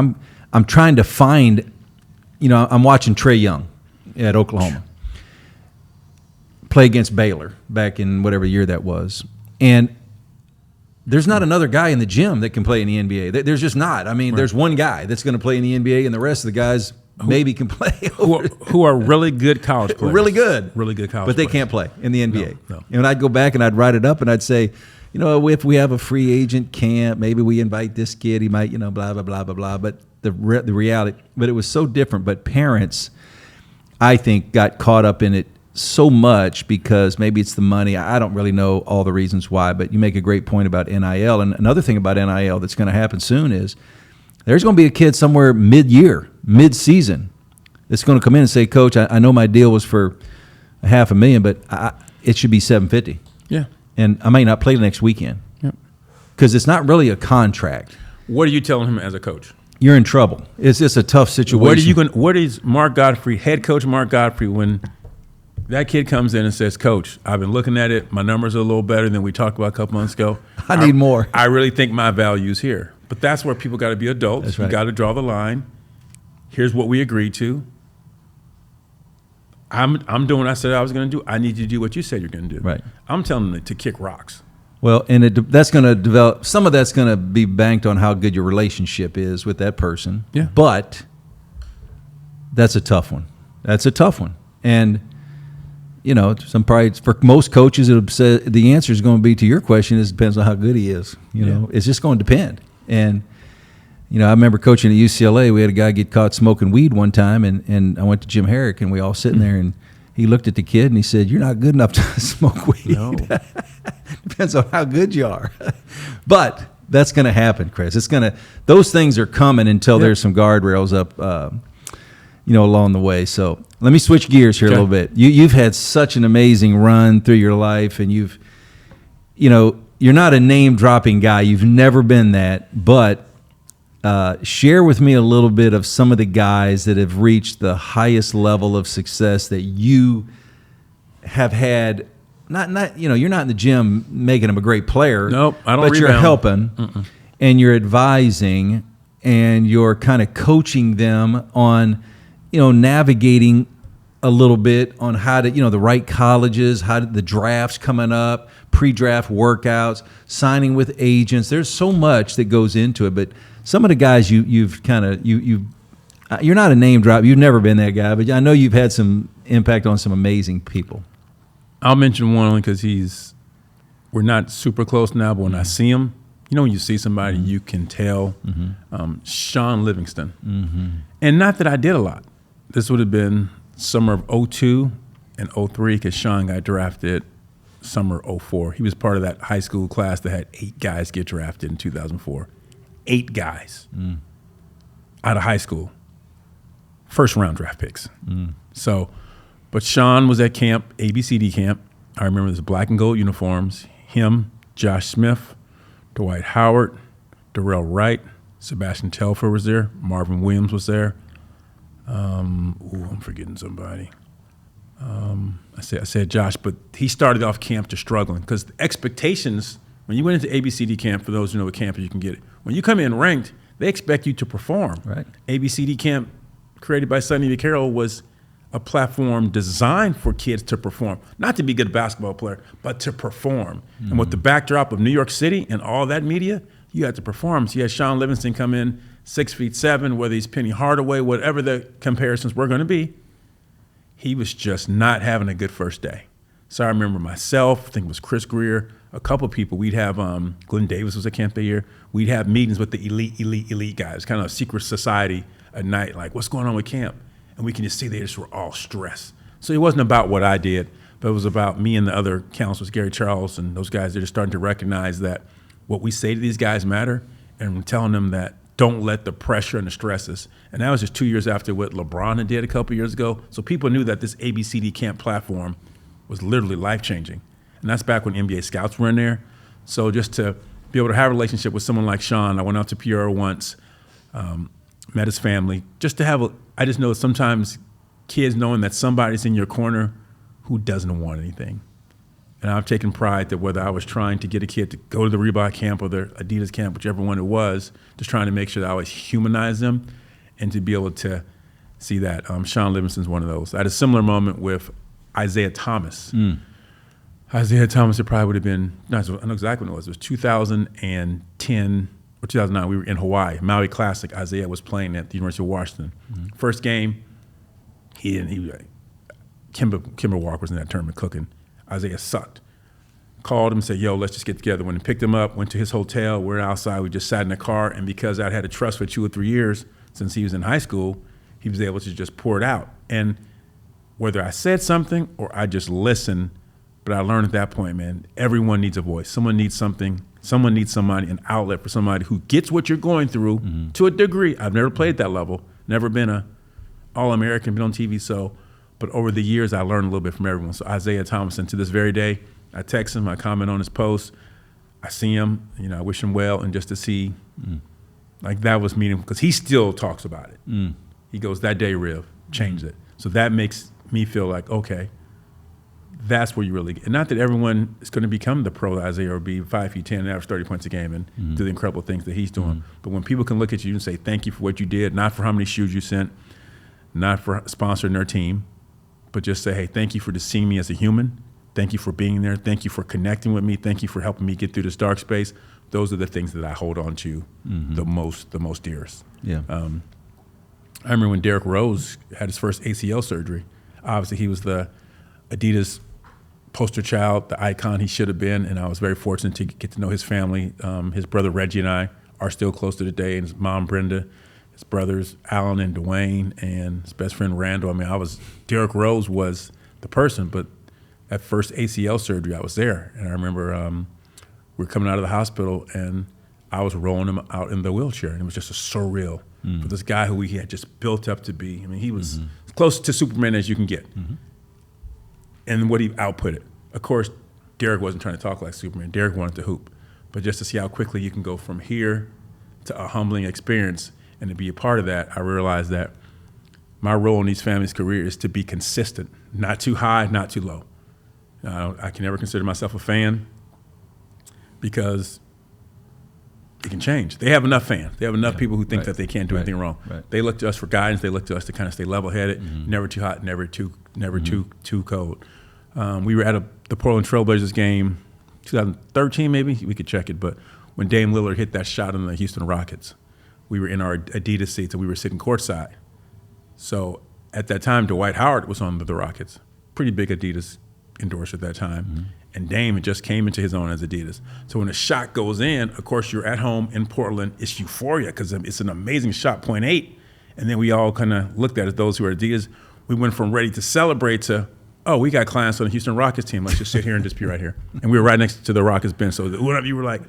I'm trying to find, I'm watching Trae Young at Oklahoma play against Baylor back in whatever year that was, and there's not another guy in the gym that can play in the NBA. There's just not. I mean, there's one guy that's going to play in the NBA, and the rest of the guys maybe can play. Who are really good college players. Really good college but they players. can't play in the NBA. No. And I'd go back and I'd write it up and I'd say, if we have a free agent camp, maybe we invite this kid, he might, blah, blah, blah, blah, blah. But the reality, but it was so different. But parents, I think, got caught up in it so much because maybe it's the money. I don't really know all the reasons why, but you make a great point about NIL. And another thing about NIL that's going to happen soon is there's going to be a kid somewhere mid-year, mid-season, that's going to come in and say, Coach, I know my deal was for $500,000, but it should be $750,000. Yeah. And I may not play the next weekend. Yep. Because it's not really a contract. What are you telling him as a coach? You're in trouble. It's just a tough situation. What is Mark Gottfried, head coach Mark Gottfried, when that kid comes in and says, Coach, I've been looking at it. My numbers are a little better than we talked about a couple months ago. I need more. I really think my value's here. But that's where people got to be adults. That's right. You got to draw the line. Here's what we agreed to. I'm doing what I said I was going to do. I need you to do what you said you're going to do. Right. I'm telling them to kick rocks. Well, and that's going to develop. Some of that's going to be banked on how good your relationship is with that person. Yeah. But that's a tough one. That's a tough one. And for most coaches, the answer is going to be to your question. It depends on how good he is. It's just going to depend. And I remember coaching at UCLA. We had a guy get caught smoking weed one time, and I went to Jim Herrick, and we all sitting there, and he looked at the kid and he said, "You're not good enough to smoke weed." No. Depends on how good you are. But that's going to happen, Chris. Those things are coming until there's some guardrails up, along the way. So let me switch gears here a little bit. You've had such an amazing run through your life, and you're not a name dropping guy. You've never been that, but share with me a little bit of some of the guys that have reached the highest level of success that you have had. Not you're not in the gym making them a great player. Nope, I don't. But you're helping, and you're advising, and you're kind of coaching them on, navigating a little bit on how to, the right colleges, the drafts coming up, pre-draft workouts, signing with agents. There's so much that goes into it, but some of the guys you're not a name drop. You've never been that guy, but I know you've had some impact on some amazing people. I'll mention one only because we're not super close now, but when I see him, when you see somebody, you can tell. Shaun Livingston. And not that I did a lot. This would have been summer of 2002 and 2003 because Shaun got drafted summer 2004. He was part of that high school class that had 8 guys get drafted in 2004. 8 guys out of high school. First round draft picks. So, but Shaun was at camp, ABCD camp. I remember this black and gold uniforms. Him, Josh Smith, Dwight Howard, Darrell Wright, Sebastian Telfair was there. Marvin Williams was there. I'm forgetting somebody. I said Josh, but he started off camp just struggling because the expectations, when you went into ABCD camp, for those who know what camp is, you can get it. When you come in ranked, they expect you to perform. Right. ABCD camp, created by Sonny Vaccaro, was a platform designed for kids to perform, not to be a good basketball player, but to perform. And with the backdrop of New York City and all that media, you had to perform. So you had Shaun Livingston come in, 6'7", whether he's Penny Hardaway, whatever the comparisons were going to be, he was just not having a good first day. So I remember myself, I think it was Chris Greer, a couple of people. We'd have Glenn Davis was at camp that year. We'd have meetings with the elite guys, kind of a secret society at night, like, what's going on with camp? And we can just see they just were all stressed. So it wasn't about what I did, but it was about me and the other counselors, Gary Charles, and those guys. They're just starting to recognize that what we say to these guys matter, and we're telling them that don't let the pressure and the stresses. And that was just 2 years after what Lebron did a couple years ago. So people knew that this ABCD camp platform was literally life-changing. And that's back when NBA scouts were in there. So just to be able to have a relationship with someone like Shaun, I went out to Peoria once, met his family, just to have I just know sometimes kids knowing that somebody's in your corner who doesn't want anything. And I've taken pride that whether I was trying to get a kid to go to the Reebok camp or the Adidas camp, whichever one it was, just trying to make sure that I always humanize them and to be able to see that. Shaun Livingston's one of those. I had a similar moment with Isaiah Thomas. Isaiah Thomas, it probably would have been, I know exactly when it was. It was 2010 or 2009. We were in Hawaii, Maui Classic. Isaiah was playing at the University of Washington. First game, he was like, Kimber Walker was in that tournament cooking. Isaiah sucked. Called him, said, yo, let's just get together. When he picked him up, went to his hotel, we're outside, we just sat in the car, and because I'd had a trust for 2 or 3 years since he was in high school, he was able to just pour it out. And whether I said something or I just listened. But I learned at that point, man, everyone needs a voice. Someone needs something. Someone needs somebody, an outlet for somebody who gets what you're going through to a degree. I've never played that level, never been a All-American, been on TV. But over the years, I learned a little bit from everyone. So Isaiah Thomason, to this very day, I text him, I comment on his post, I see him, I wish him well, and just to see, like that was meaningful, because he still talks about it. He goes, that day, Riv, changed it. So that makes me feel like, okay, that's where you really get. And not that everyone is going to become the pro Isaiah or be 5 feet 10 and average 30 points a game and do the incredible things that he's doing. But when people can look at you and say, thank you for what you did, not for how many shoes you sent, not for sponsoring their team, but just say, hey, thank you for just seeing me as a human. Thank you for being there. Thank you for connecting with me. Thank you for helping me get through this dark space. Those are the things that I hold on to the most dearest. Yeah. I remember when Derrick Rose had his first ACL surgery. Obviously, he was the Adidas poster child, the icon he should have been, and I was very fortunate to get to know his family. His brother Reggie and I are still close to today, and his mom Brenda, his brothers Alan and Dwayne, and his best friend Randall. I mean, Derrick Rose was the person, but at first ACL surgery, I was there, and I remember we were coming out of the hospital, and I was rolling him out in the wheelchair, and it was just a surreal for this guy who he had just built up to be. I mean, he was as close to Superman as you can get. And what he outputted. Of course, Derrick wasn't trying to talk like Superman. Derrick wanted to hoop. But just to see how quickly you can go from here to a humbling experience and to be a part of that, I realized that my role in these families' career is to be consistent, not too high, not too low. I can never consider myself a fan because it can change. They have enough fans. They have enough people who think that they can't do anything wrong. They look to us for guidance. They look to us to kind of stay level-headed, never too hot, never too cold. We were at the Portland Trailblazers game, 2013 maybe. We could check it, but when Dame Lillard hit that shot on the Houston Rockets, we were in our Adidas seats and we were sitting courtside. So at that time, Dwight Howard was on the Rockets, pretty big Adidas endorser at that time. And Dame just came into his own as Adidas. So when a shot goes in, of course, you're at home in Portland. It's euphoria because it's an amazing shot, 0.8. And then we all kind of looked at it, those who are Adidas. We went from ready to celebrate to, oh, we got clients on the Houston Rockets team. Let's just sit here and just be right here. And we were right next to the Rockets bench. So one of you were like,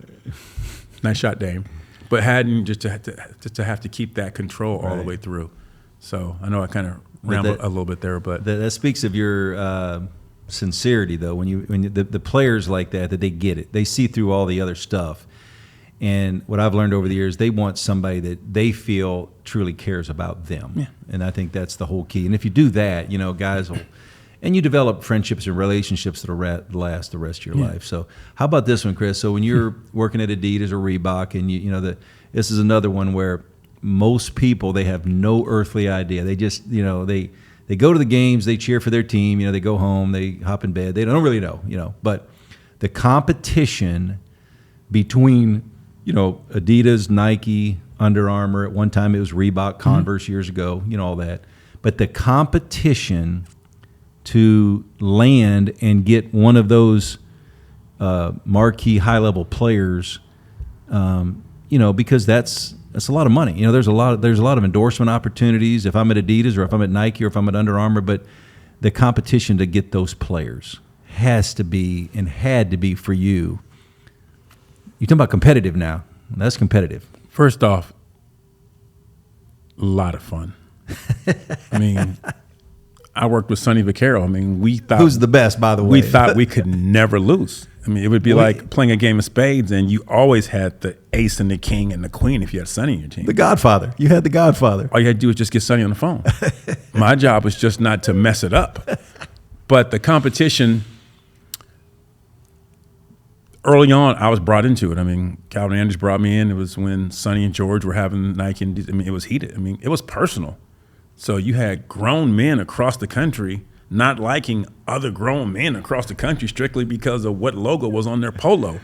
nice shot, Dame. But hadn't just to have to keep that control all the way through. So I know I kind of rambled a little bit there, but that speaks of your sincerity, though. When the players like that they get it, they see through all the other stuff. And what I've learned over the years, they want somebody that they feel truly cares about them. Yeah. And I think that's the whole key. And if you do that, guys will, and you develop friendships and relationships that'll last the rest of your life. So how about this one, Chris? So when you're working at Adidas or Reebok, and this is another one where most people, they have no earthly idea. They just, they go to the games, they cheer for their team, they go home, they hop in bed. They don't really know, but the competition between, Adidas, Nike, Under Armour, at one time it was Reebok, Converse years ago, all that. But the competition to land and get one of those marquee high-level players, because that's a lot of money. There's a lot of endorsement opportunities if I'm at Adidas or if I'm at Nike or if I'm at Under Armour, but the competition to get those players has to be and had to be for you. You're talking about competitive now. That's competitive. First off, a lot of fun. I mean, I worked with Sonny Vaccaro. I mean, we thought... Who's the best, by the way? We thought we could never lose. I mean, it would be like playing a game of spades, and you always had the ace and the king and the queen if you had Sonny in your team. The Godfather. You had the Godfather. All you had to do was just get Sonny on the phone. My job was just not to mess it up. But the competition, early on, I was brought into it. I mean, Calvin Andrews brought me in. It was when Sonny and George were having Nike. It was heated. I mean, it was personal. So you had grown men across the country not liking other grown men across the country strictly because of what logo was on their polo.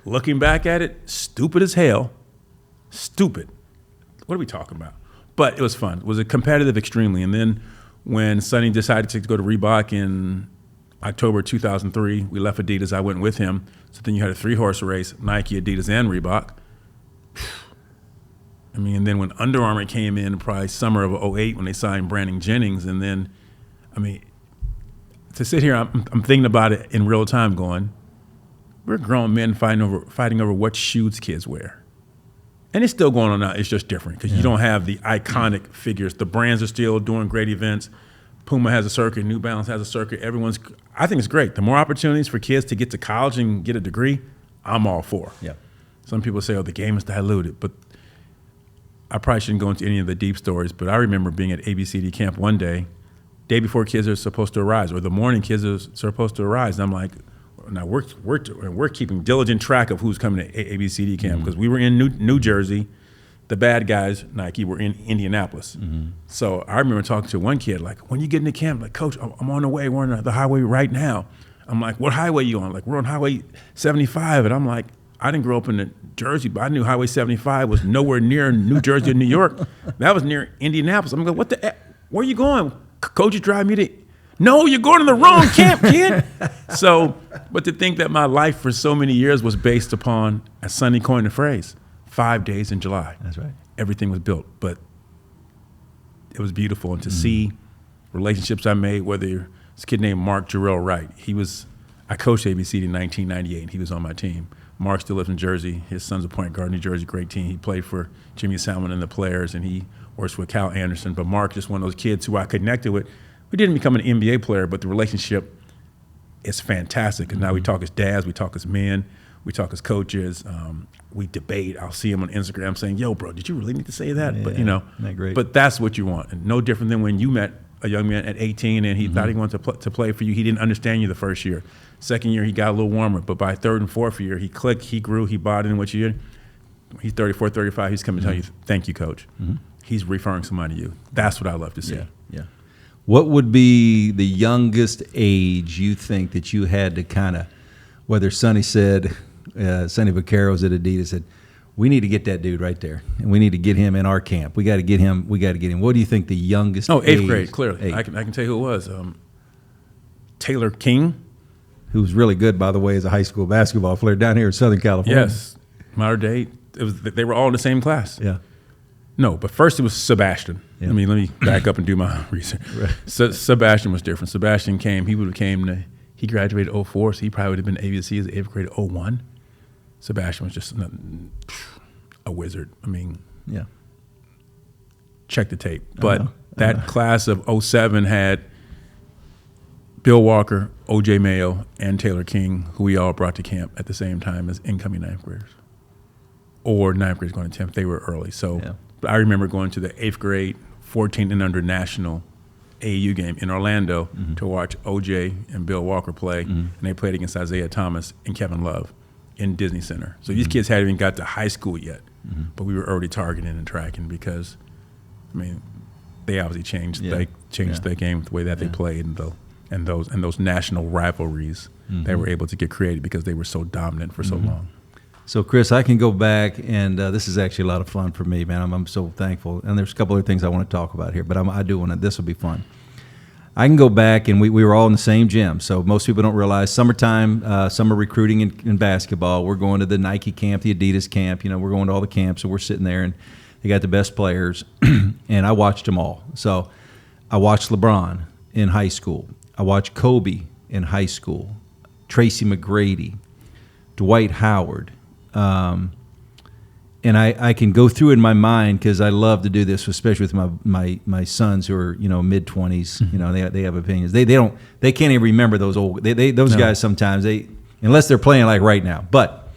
Looking back at it, stupid as hell. Stupid. What are we talking about? But it was fun. It was competitive extremely. And then when Sonny decided to go to Reebok in October 2003, we left Adidas. I went with him. So then you had a 3-horse race, Nike, Adidas, and Reebok. I mean, and then when Under Armour came in, probably summer of '08 when they signed Brandon Jennings, and then, I mean, to sit here, I'm thinking about it in real time going, we're grown men fighting over what shoes kids wear. And it's still going on now. It's just different because you don't have the iconic figures. The brands are still doing great events. Puma has a circuit. New Balance has a circuit. I think it's great. The more opportunities for kids to get to college and get a degree, I'm all for. Yeah. Some people say, the game is diluted. But I probably shouldn't go into any of the deep stories. But I remember being at ABCD camp one day before kids are supposed to arise, or the morning kids are supposed to arise. And I'm like, now we're keeping diligent track of who's coming to ABCD camp because we were in New Jersey. The bad guys, Nike, were in Indianapolis. So I remember talking to one kid, like, when you get into camp, like, Coach, I'm on the way. We're on the highway right now. I'm like, what highway you on? Like, we're on Highway 75. And I'm like, I didn't grow up in Jersey, but I knew Highway 75 was nowhere near New Jersey or New York. That was near Indianapolis. I'm like, where are you going? Coach is driving me to... No, you're going to the wrong camp, kid. So, but to think that my life for so many years was based upon, as Sonny coined the phrase, 5 days in July. That's right. Everything was built, but it was beautiful. And to see relationships I made, whether this kid named Mark Jarrell Wright, I coached ABC in 1998, and he was on my team. Mark still lives in Jersey. His son's a point guard in New Jersey, great team. He played for Jimmy Salmon and the Players, and he works with Cal Anderson. But Mark, just one of those kids who I connected with. We didn't become an NBA player, but the relationship is fantastic. And now we talk as dads, we talk as men, we talk as coaches, we debate. I'll see him on Instagram saying, yo, bro, did you really need to say that? Yeah, but isn't that great? But that's what you want. And no different than when you met a young man at 18 and he thought he wanted to play for you. He didn't understand you the first year. Second year, he got a little warmer. But by third and fourth year, he clicked, he grew, he bought in what you did. He's 34, 35, he's coming to tell you, thank you, coach. He's referring somebody to you. That's what I love to see. Yeah. What would be the youngest age you think that you had to kind of, whether Sonny Vaccaro's at Adidas said, we need to get that dude right there, and we need to get him in our camp. We got to get him. What do you think the youngest? Oh, eighth grade, clearly. I can tell you who it was. Taylor King. Who's really good, by the way, as a high school basketball player down here in Southern California. Yes, modern day. They were all in the same class. Yeah. No, but first it was Sebastian. Yeah. Let me back up and do my research. Right. So Sebastian was different. Sebastian he graduated 04, so he probably would have been ABC as 8th grade 01. Sebastian was just a wizard. I mean, yeah. Check the tape. But that class of 07 had Bill Walker, O.J. Mayo, and Taylor King, who we all brought to camp at the same time as incoming 9th graders. Or 9th graders going to 10th. They were early. So I remember going to the 8th grade, 14 and under national AAU game in Orlando to watch O.J. and Bill Walker play. And they played against Isaiah Thomas and Kevin Love in Disney Center. So these kids hadn't even got to high school yet. But we were already targeting and tracking because, I mean, they obviously changed their game with the way that they played and those national rivalries they were able to get created because they were so dominant for so long. So, Chris, I can go back, and this is actually a lot of fun for me, man. I'm so thankful. And there's a couple other things I want to talk about here, but I do want to. This will be fun. I can go back, and we were all in the same gym. So most people don't realize summertime, summer recruiting in basketball. We're going to the Nike camp, the Adidas camp. You know, we're going to all the camps, and we're sitting there, and they got the best players. And I watched them all. So I watched LeBron in high school. I watched Kobe in high school. Tracy McGrady, Dwight Howard. And I can go through in my mind because I love to do this, especially with my sons who are mid-20s. You know, they have opinions. They can't even remember those old those guys sometimes unless they're playing like right now. But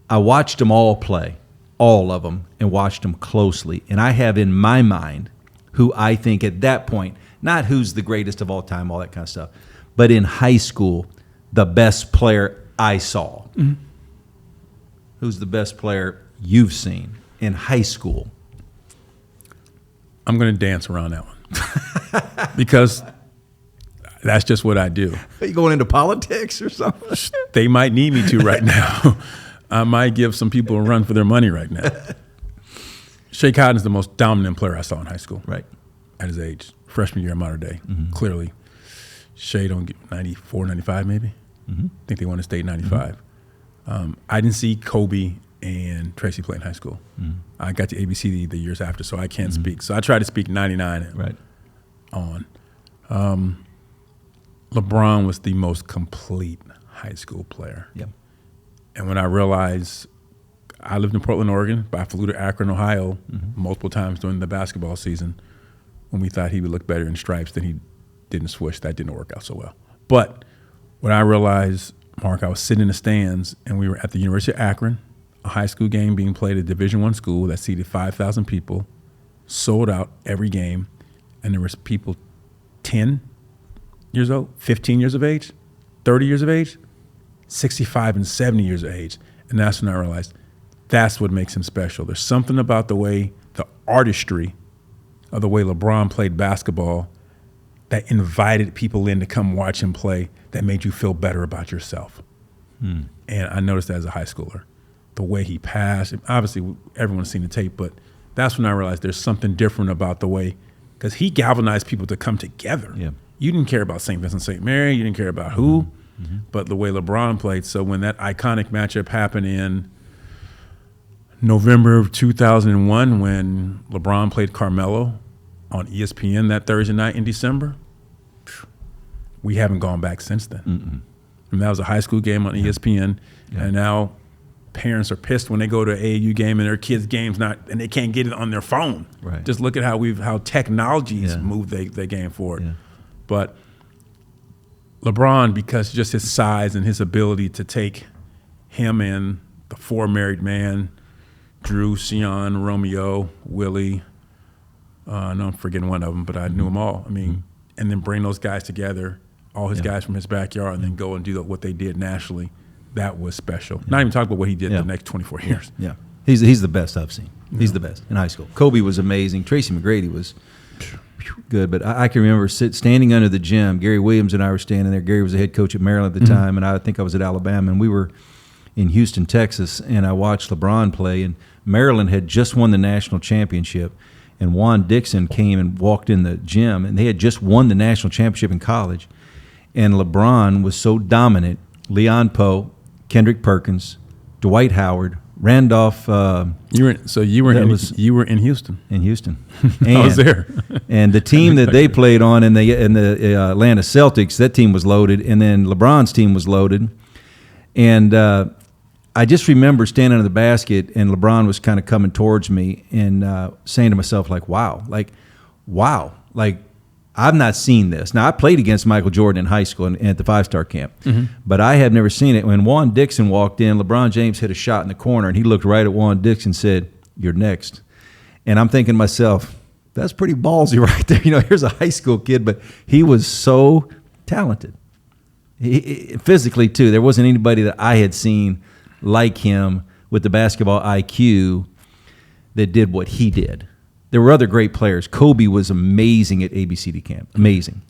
I watched them all play, all of them, and watched them closely. And I have in my mind who I think at that point, not who's the greatest of all time, all that kind of stuff, but in high school, the best player I saw. Who's the best player you've seen in high school? I'm going to dance around that one because that's just what I do. Are you going into politics or something? They might need me to right now. I might give some people a run for their money right now. Shea Cotton's the most dominant player I saw in high school. Right. At his age, freshman year of modern day, clearly. Shea don't get 94, 95 maybe. I think they won the state 95. I didn't see Kobe and Tracy play in high school. I got to ABC the years after, so I can't speak. So I try to speak 99 on. LeBron was the most complete high school player. Yep. And when I realized, I lived in Portland, Oregon, but I flew to Akron, Ohio multiple times during the basketball season when we thought he would look better in stripes than he did in swoosh. That didn't work out so well. But when I realized, Mark, I was sitting in the stands and we were at the University of Akron, a high school game being played at a Division I school that seated 5,000 people, sold out every game, and there was people 10 years old, 15 years of age, 30 years of age, 65 and 70 years of age. And that's when I realized that's what makes him special. There's something about the way, the artistry of the way LeBron played basketball that invited people in to come watch him play that made you feel better about yourself. And I noticed that as a high schooler, the way he passed. Obviously, everyone's seen the tape, but that's when I realized there's something different about the way, because he galvanized people to come together. Yeah. You didn't care about St. Vincent St. Mary, you didn't care about who, but the way LeBron played. So when that iconic matchup happened in November of 2001, when LeBron played Carmelo on ESPN that Thursday night in December, we haven't gone back since then. And that was a high school game on ESPN, and now parents are pissed when they go to an AAU game and their kids' game's not, and they can't get it on their phone. Right. Just look at how technology's moved their game forward. Yeah. But LeBron, because just his size and his ability to take him and the four married man, Drew, Sion, Romeo, Willie, no, I'm forgetting one of them, but I knew them all. I mean, and then bring those guys together, all his guys from his backyard, and then go and do what they did nationally. That was special. Not even talk about what he did the next 24 years. Yeah. He's the best I've seen. He's the best in high school. Kobe was amazing. Tracy McGrady was good, but I can remember standing under the gym. Gary Williams and I were standing there. Gary was the head coach at Maryland at the time, and I think I was at Alabama, and we were in Houston, Texas, and I watched LeBron play, and Maryland had just won the national championship, and Juan Dixon came and walked in the gym, and they had just won the national championship in college, and LeBron was so dominant. Leon Poe, Kendrick Perkins, Dwight Howard, Randolph. You were in Houston. In Houston, and, I was there. And the team that they played on in the Atlanta Celtics, that team was loaded, and then LeBron's team was loaded, and I just remember standing under the basket, and LeBron was kind of coming towards me, and saying to myself, wow, I've not seen this. Now, I played against Michael Jordan in high school and at the five-star camp, but I had never seen it. When Juan Dixon walked in, LeBron James hit a shot in the corner, and he looked right at Juan Dixon and said, "You're next." And I'm thinking to myself, that's pretty ballsy right there. Here's a high school kid, but he was so talented. Physically, too. There wasn't anybody that I had seen like him with the basketball IQ that did what he did. There were other great players. Kobe was amazing at ABCD camp. Amazing.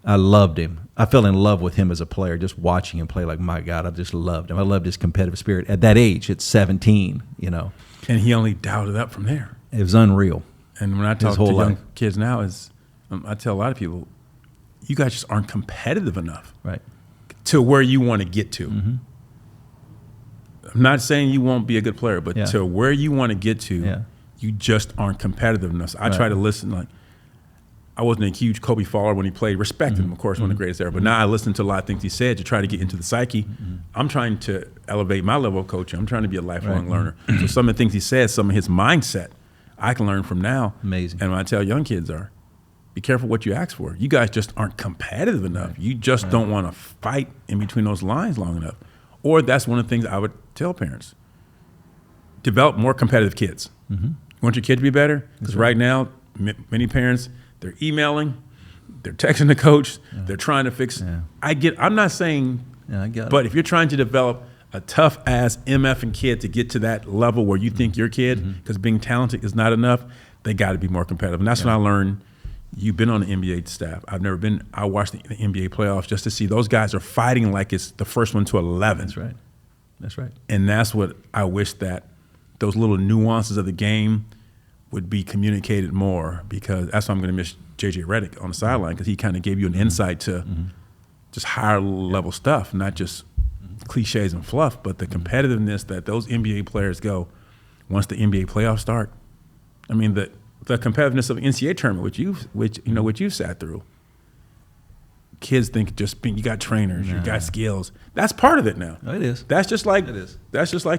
I loved him. I fell in love with him as a player, just watching him play. My God, I just loved him. I loved his competitive spirit at that age, at 17, And he only dialed it up from there. It was unreal. And when I talk to young kids now, I tell a lot of people, you guys just aren't competitive enough to where you want to get to. I'm not saying you won't be a good player, but to where you want to get to, you just aren't competitive enough. So I try to listen. I wasn't a huge Kobe follower when he played. Respected him, of course, one of the greatest ever. But now I listen to a lot of things he said to try to get into the psyche. I'm trying to elevate my level of coaching. I'm trying to be a lifelong learner. So some of the things he said, some of his mindset, I can learn from now. Amazing. And what I tell young kids be careful what you ask for. You guys just aren't competitive enough. You just don't want to fight in between those lines long enough. Or that's one of the things I would tell parents. Develop more competitive kids. You want your kid to be better? Because right now, many parents, they're emailing, they're texting the coach, they're trying to fix. I'm not saying, but if you're trying to develop a tough-ass MFing kid to get to that level where you think your kid, because being talented is not enough, they got to be more competitive. And that's when I learned. You've been on the NBA staff. I've never been. I watched the NBA playoffs just to see those guys are fighting like it's the first one to 11. That's right. And that's what I wish that those little nuances of the game would be communicated more, because that's why I'm going to miss J.J. Redick on the sideline, because he kind of gave you an insight to just higher level stuff, not just cliches and fluff, but the competitiveness that those NBA players go once the NBA playoffs start. I mean, the competitiveness of the NCAA tournament, which you've sat through. kids think you got trainers, you got skills. That's part of it now. It is. That's just like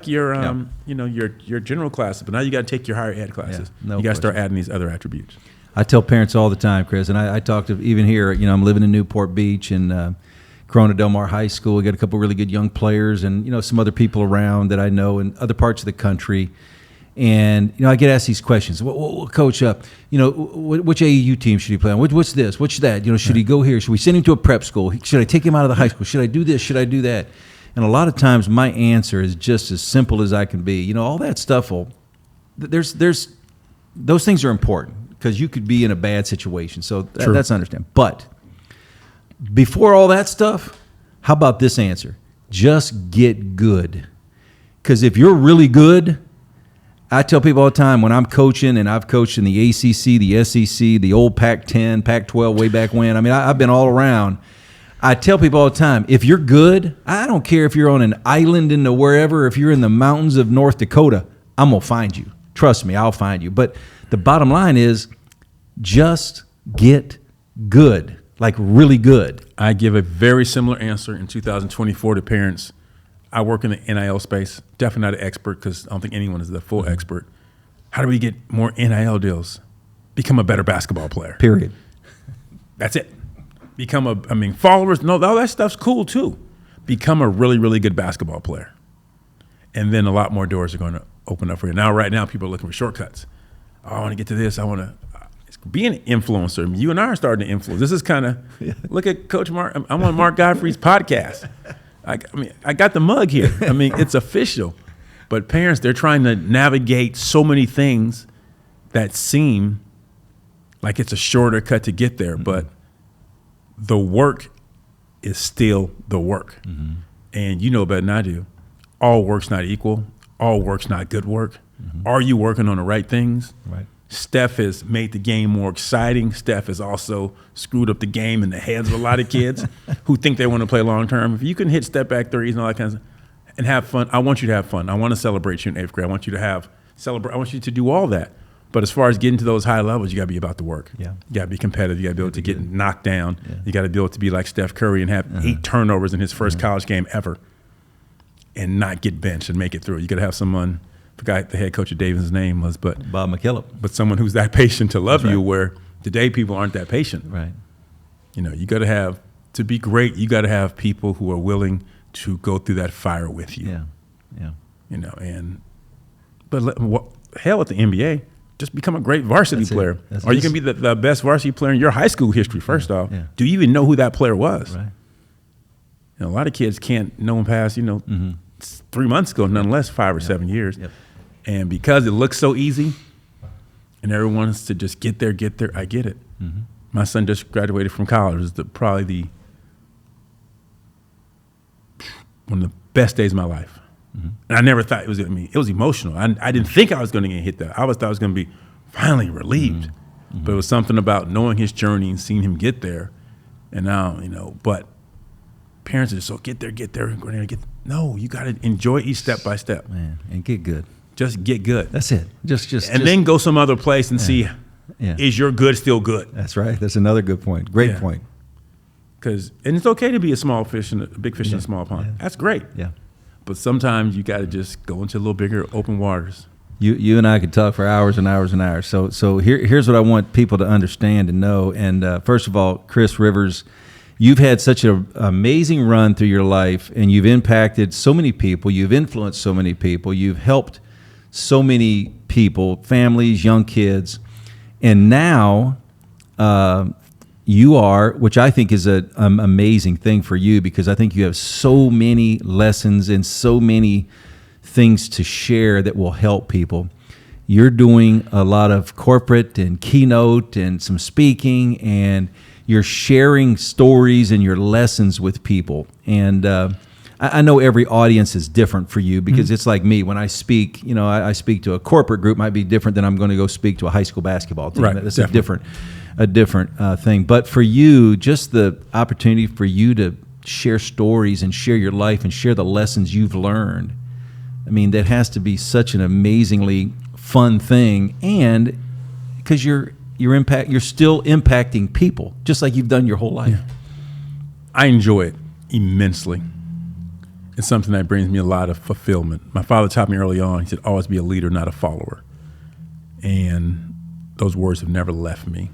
your Yeah. your general classes, but now you got to take your higher ed classes. No you got to start question. adding these other attributes. I tell parents all the time, Chris, and I talk to even here. I'm living in Newport Beach and Corona Del Mar High School. We got a couple really good young players, and some other people around that I know in other parts of the country. And I get asked these questions. Well, Coach, which AAU team should he play on? What's this? What's that? Should he go here? Should we send him to a prep school? Should I take him out of the high school? Should I do this? Should I do that? And a lot of times, my answer is just as simple as I can be. All that stuff there's those things are important because you could be in a bad situation. So that's understandable. But before all that stuff, how about this answer? Just get good. Because if you're really good, I tell people all the time when I'm coaching, and I've coached in the ACC, the SEC, the old Pac-10, Pac-12 way back when. I mean, I've been all around. I tell people all the time, if you're good, I don't care if you're on an island in the wherever, if you're in the mountains of North Dakota, I'm going to find you. Trust me, I'll find you. But the bottom line is just get good, like really good. I give a very similar answer in 2024 to parents. I work in the NIL space, definitely not an expert because I don't think anyone is the full expert. How do we get more NIL deals? Become a better basketball player. Period. That's it. Followers, no, all that stuff's cool too. Become a really, really good basketball player. And then a lot more doors are going to open up for you. Right now, people are looking for shortcuts. Oh, I want to get to this. I want to be an influencer. You and I are starting to influence. This is kind of, look at Coach Mark. I'm on Mark Gottfried's podcast. I got the mug here. It's official. But parents, they're trying to navigate so many things that seem like it's a shorter cut to get there. Mm-hmm. But the work is still the work. Mm-hmm. And you know better than I do. All work's not equal. All work's not good work. Mm-hmm. Are you working on the right things? Right. Steph has made the game more exciting. Steph has also screwed up the game in the heads of a lot of kids who think they want to play long term. If you can hit step back threes and all that kind of stuff and have fun, I want you to have fun. I want to celebrate you in 8th grade. I want you to celebrate. I want you to do all that. But as far as getting to those high levels, you got to be about the work. Yeah. You got to be competitive. You got to be able to get knocked down. Yeah. You got to be able to be like Steph Curry and have 8 turnovers in his first college game ever and not get benched and make it through. You got to have someone. Forgot the head coach of David's name was, but Bob McKillop. But someone who's that patient to love you, where today people aren't that patient. Right. You got to have, to be great, you got to have people who are willing to go through that fire with you. Yeah. But hell, at the NBA, just become a great varsity player. Or you can be the best varsity player in your high school history. First off, do you even know who that player was? Right. A lot of kids can't know him past 3 months ago, nonetheless 5 or 7 years. Yep. And because it looks so easy and everyone wants to just get there, I get it. Mm-hmm. My son just graduated from college. It was probably one of the best days of my life. Mm-hmm. And I never thought it was going to be, it was emotional. I didn't think I was going to get hit that. I thought I was going to be finally relieved. Mm-hmm. But it was something about knowing his journey and seeing him get there. And now, but parents are just so get there. No, you got to enjoy each step by step. Man, and get good. Just get good. That's it. Then go some other place and see, is your good still good? That's right. That's another good point. Great point. And it's okay to be a big fish in a small pond. Yeah. That's great. Yeah. But sometimes you got to just go into a little bigger open waters. You and I could talk for hours and hours and hours. So here's what I want people to understand and know. And first of all, Chris Rivers, you've had such an amazing run through your life, and you've impacted so many people. You've influenced so many people. You've helped so many people, families, young kids. And now you are, which I think is an amazing thing for you, because I think you have so many lessons and so many things to share that will help people. You're doing a lot of corporate and keynote and some speaking, and you're sharing stories and your lessons with people. And I know every audience is different for you, because it's like me. When I speak, I speak to a corporate group might be different than I'm going to go speak to a high school basketball team. Right, that's a different thing. But for you, just the opportunity for you to share stories and share your life and share the lessons you've learned, I mean, that has to be such an amazingly fun thing. And because you're still impacting people, just like you've done your whole life. I enjoy it immensely. It's something that brings me a lot of fulfillment. My father taught me early on, he said, always be a leader, not a follower. And those words have never left me.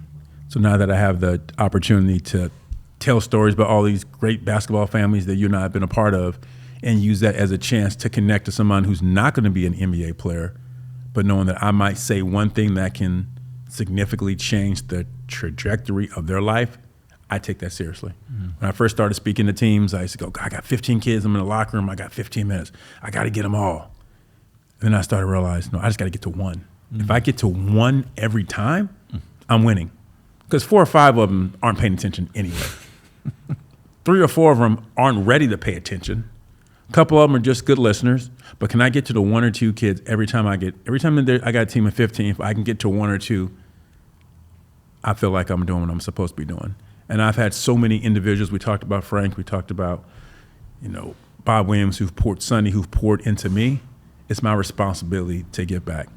So now that I have the opportunity to tell stories about all these great basketball families that you and I have been a part of and use that as a chance to connect to someone who's not going to be an NBA player, but knowing that I might say one thing that can significantly change the trajectory of their life, I take that seriously. Mm-hmm. When I first started speaking to teams, I used to go, I got 15 kids, I'm in the locker room, I got 15 minutes. I got to get them all. And then I started to realize, no, I just got to get to one. Mm-hmm. If I get to one every time, I'm winning. Because 4 or 5 of them aren't paying attention anyway. 3 or 4 of them aren't ready to pay attention. A couple of them are just good listeners. But can I get to the 1 or 2 kids every time I got a team of 15, if I can get to 1 or 2, I feel like I'm doing what I'm supposed to be doing. And I've had so many individuals. We talked about Frank. We talked about, Bob Williams, Sonny, who've poured into me. It's my responsibility to give back.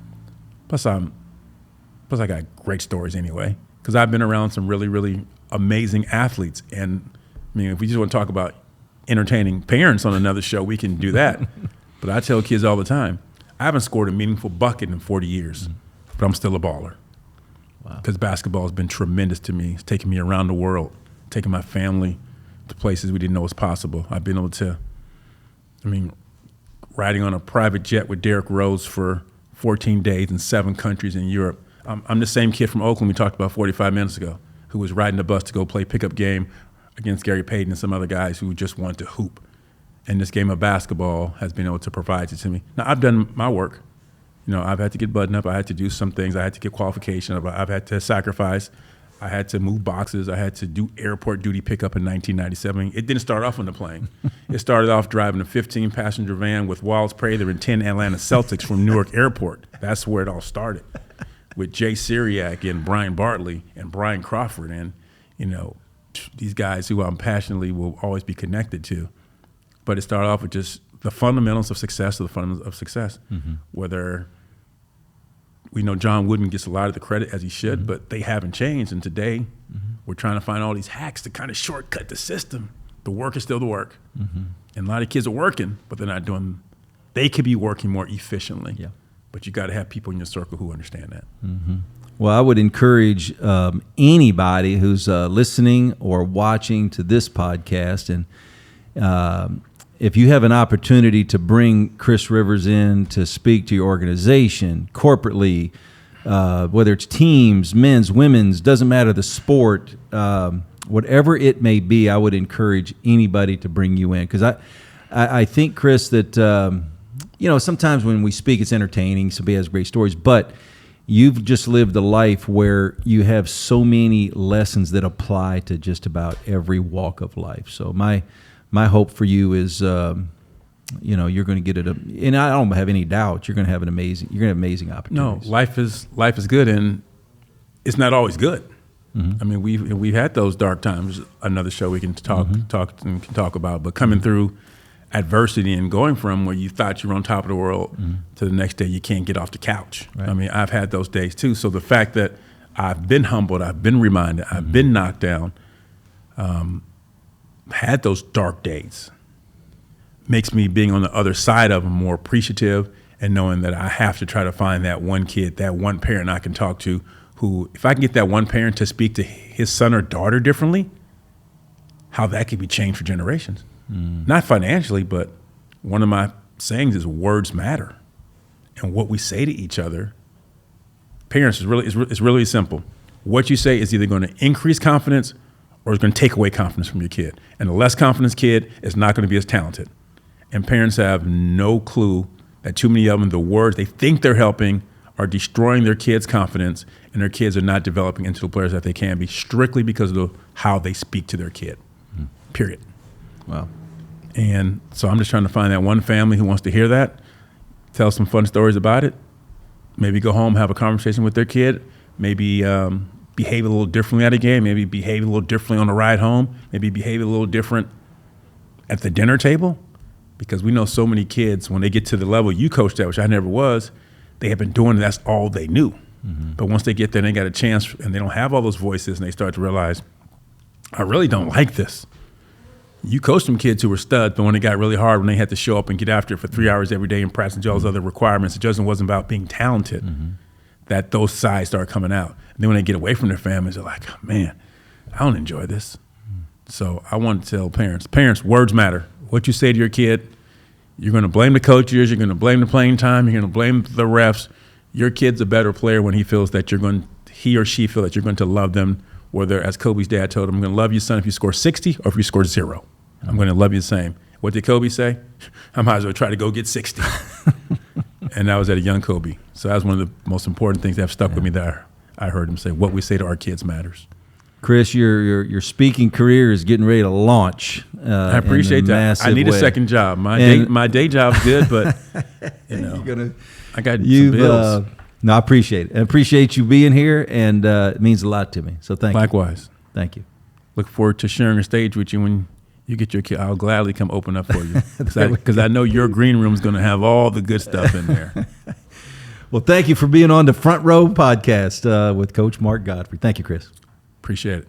Plus I got great stories anyway, because I've been around some really, really amazing athletes. And if we just want to talk about entertaining parents on another show, we can do that. But I tell kids all the time, I haven't scored a meaningful bucket in 40 years, but I'm still a baller. Because basketball has been tremendous to me. It's taken me around the world, taking my family to places we didn't know was possible. I've been able to, riding on a private jet with Derrick Rose for 14 days in 7 countries in Europe. I'm the same kid from Oakland we talked about 45 minutes ago, who was riding the bus to go play pickup game against Gary Payton and some other guys who just wanted to hoop. And this game of basketball has been able to provide it to me. Now, I've done my work. I've had to get buttoned up. I had to do some things. I had to get qualification. I've had to sacrifice. I had to move boxes. I had to do airport duty pickup in 1997. It didn't start off on the plane. It started off driving a 15-passenger van with Wiles Prather and 10 Atlanta Celtics from Newark Airport. That's where it all started, with Jay Syriac and Brian Bartley and Brian Crawford and, these guys who I'm passionately will always be connected to. But it started off with just the fundamentals of success, mm-hmm. Whether we know John Wooden gets a lot of the credit, as he should, mm-hmm. but they haven't changed. And today, mm-hmm. we're trying to find all these hacks to kind of shortcut the system. The work is still the work. Mm-hmm. And a lot of kids are working, but they're not doing, they could be working more efficiently. Yeah. But you got to have people in your circle who understand that. Mm-hmm. Well, I would encourage anybody who's listening or watching to this podcast, and if you have an opportunity to bring Chris Rivers in to speak to your organization corporately, whether it's teams, men's, women's, doesn't matter the sport, whatever it may be, I would encourage anybody to bring you in. Because I think, Chris, that sometimes when we speak, it's entertaining. Somebody has great stories, but you've just lived a life where you have so many lessons that apply to just about every walk of life. So my hope for you is, you're going to get it, and I don't have any doubt you're going to have amazing opportunities. No, life is good, and it's not always good. Mm-hmm. We've had those dark times. Another show we can talk about, but coming through adversity and going from where you thought you were on top of the world mm-hmm. to the next day you can't get off the couch. Right. I've had those days too. So the fact that I've been humbled, I've been reminded, I've mm-hmm. been knocked down, had those dark days, makes me, being on the other side of them, more appreciative, and knowing that I have to try to find that one kid, that one parent I can talk to who, if I can get that one parent to speak to his son or daughter differently, how that could be changed for generations. Not financially, but one of my sayings is words matter. And what we say to each other, parents, is really simple. What you say is either going to increase confidence or it's going to take away confidence from your kid. And the less confidence kid is not going to be as talented. And parents have no clue that too many of them, the words they think they're helping are destroying their kids' confidence, and their kids are not developing into the players that they can be strictly because of how they speak to their kid, period. Wow. And so I'm just trying to find that one family who wants to hear that, tell some fun stories about it, maybe go home, have a conversation with their kid, maybe behave a little differently at a game, maybe behave a little differently on the ride home, maybe behave a little different at the dinner table, because we know so many kids, when they get to the level you coached at, which I never was, they have been doing it, that's all they knew. Mm-hmm. But once they get there and they got a chance and they don't have all those voices and they start to realize, I really don't like this. You coached some kids who were studs, but when it got really hard, when they had to show up and get after it for 3 hours every day and practice and do all those other requirements, it just wasn't about being talented, that those sides start coming out. And then when they get away from their families, they're like, oh, man, I don't enjoy this. So I want to tell parents, words matter. What you say to your kid, you're going to blame the coaches, you're going to blame the playing time, you're going to blame the refs. Your kid's a better player when he feels that he or she feel that you're going to love them. Whether, as Kobe's dad told him, I'm going to love you, son, if you score 60 or if you score 0. I'm going to love you the same. What did Kobe say? I might as well try to go get 60. And that was at a young Kobe. So that was one of the most important things that have stuck with me that I heard him say. What we say to our kids matters. Chris, your speaking career is getting ready to launch. I appreciate that. I need a second job. My day job's good, but I got some bills. No, I appreciate it. I appreciate you being here, and it means a lot to me. So thank you. Likewise. Thank you. Look forward to sharing a stage with you when you get your kid. I'll gladly come open up for you because I know your green room is going to have all the good stuff in there. Well, thank you for being on the Front Row podcast with Coach Mark Gottfried. Thank you, Chris. Appreciate it.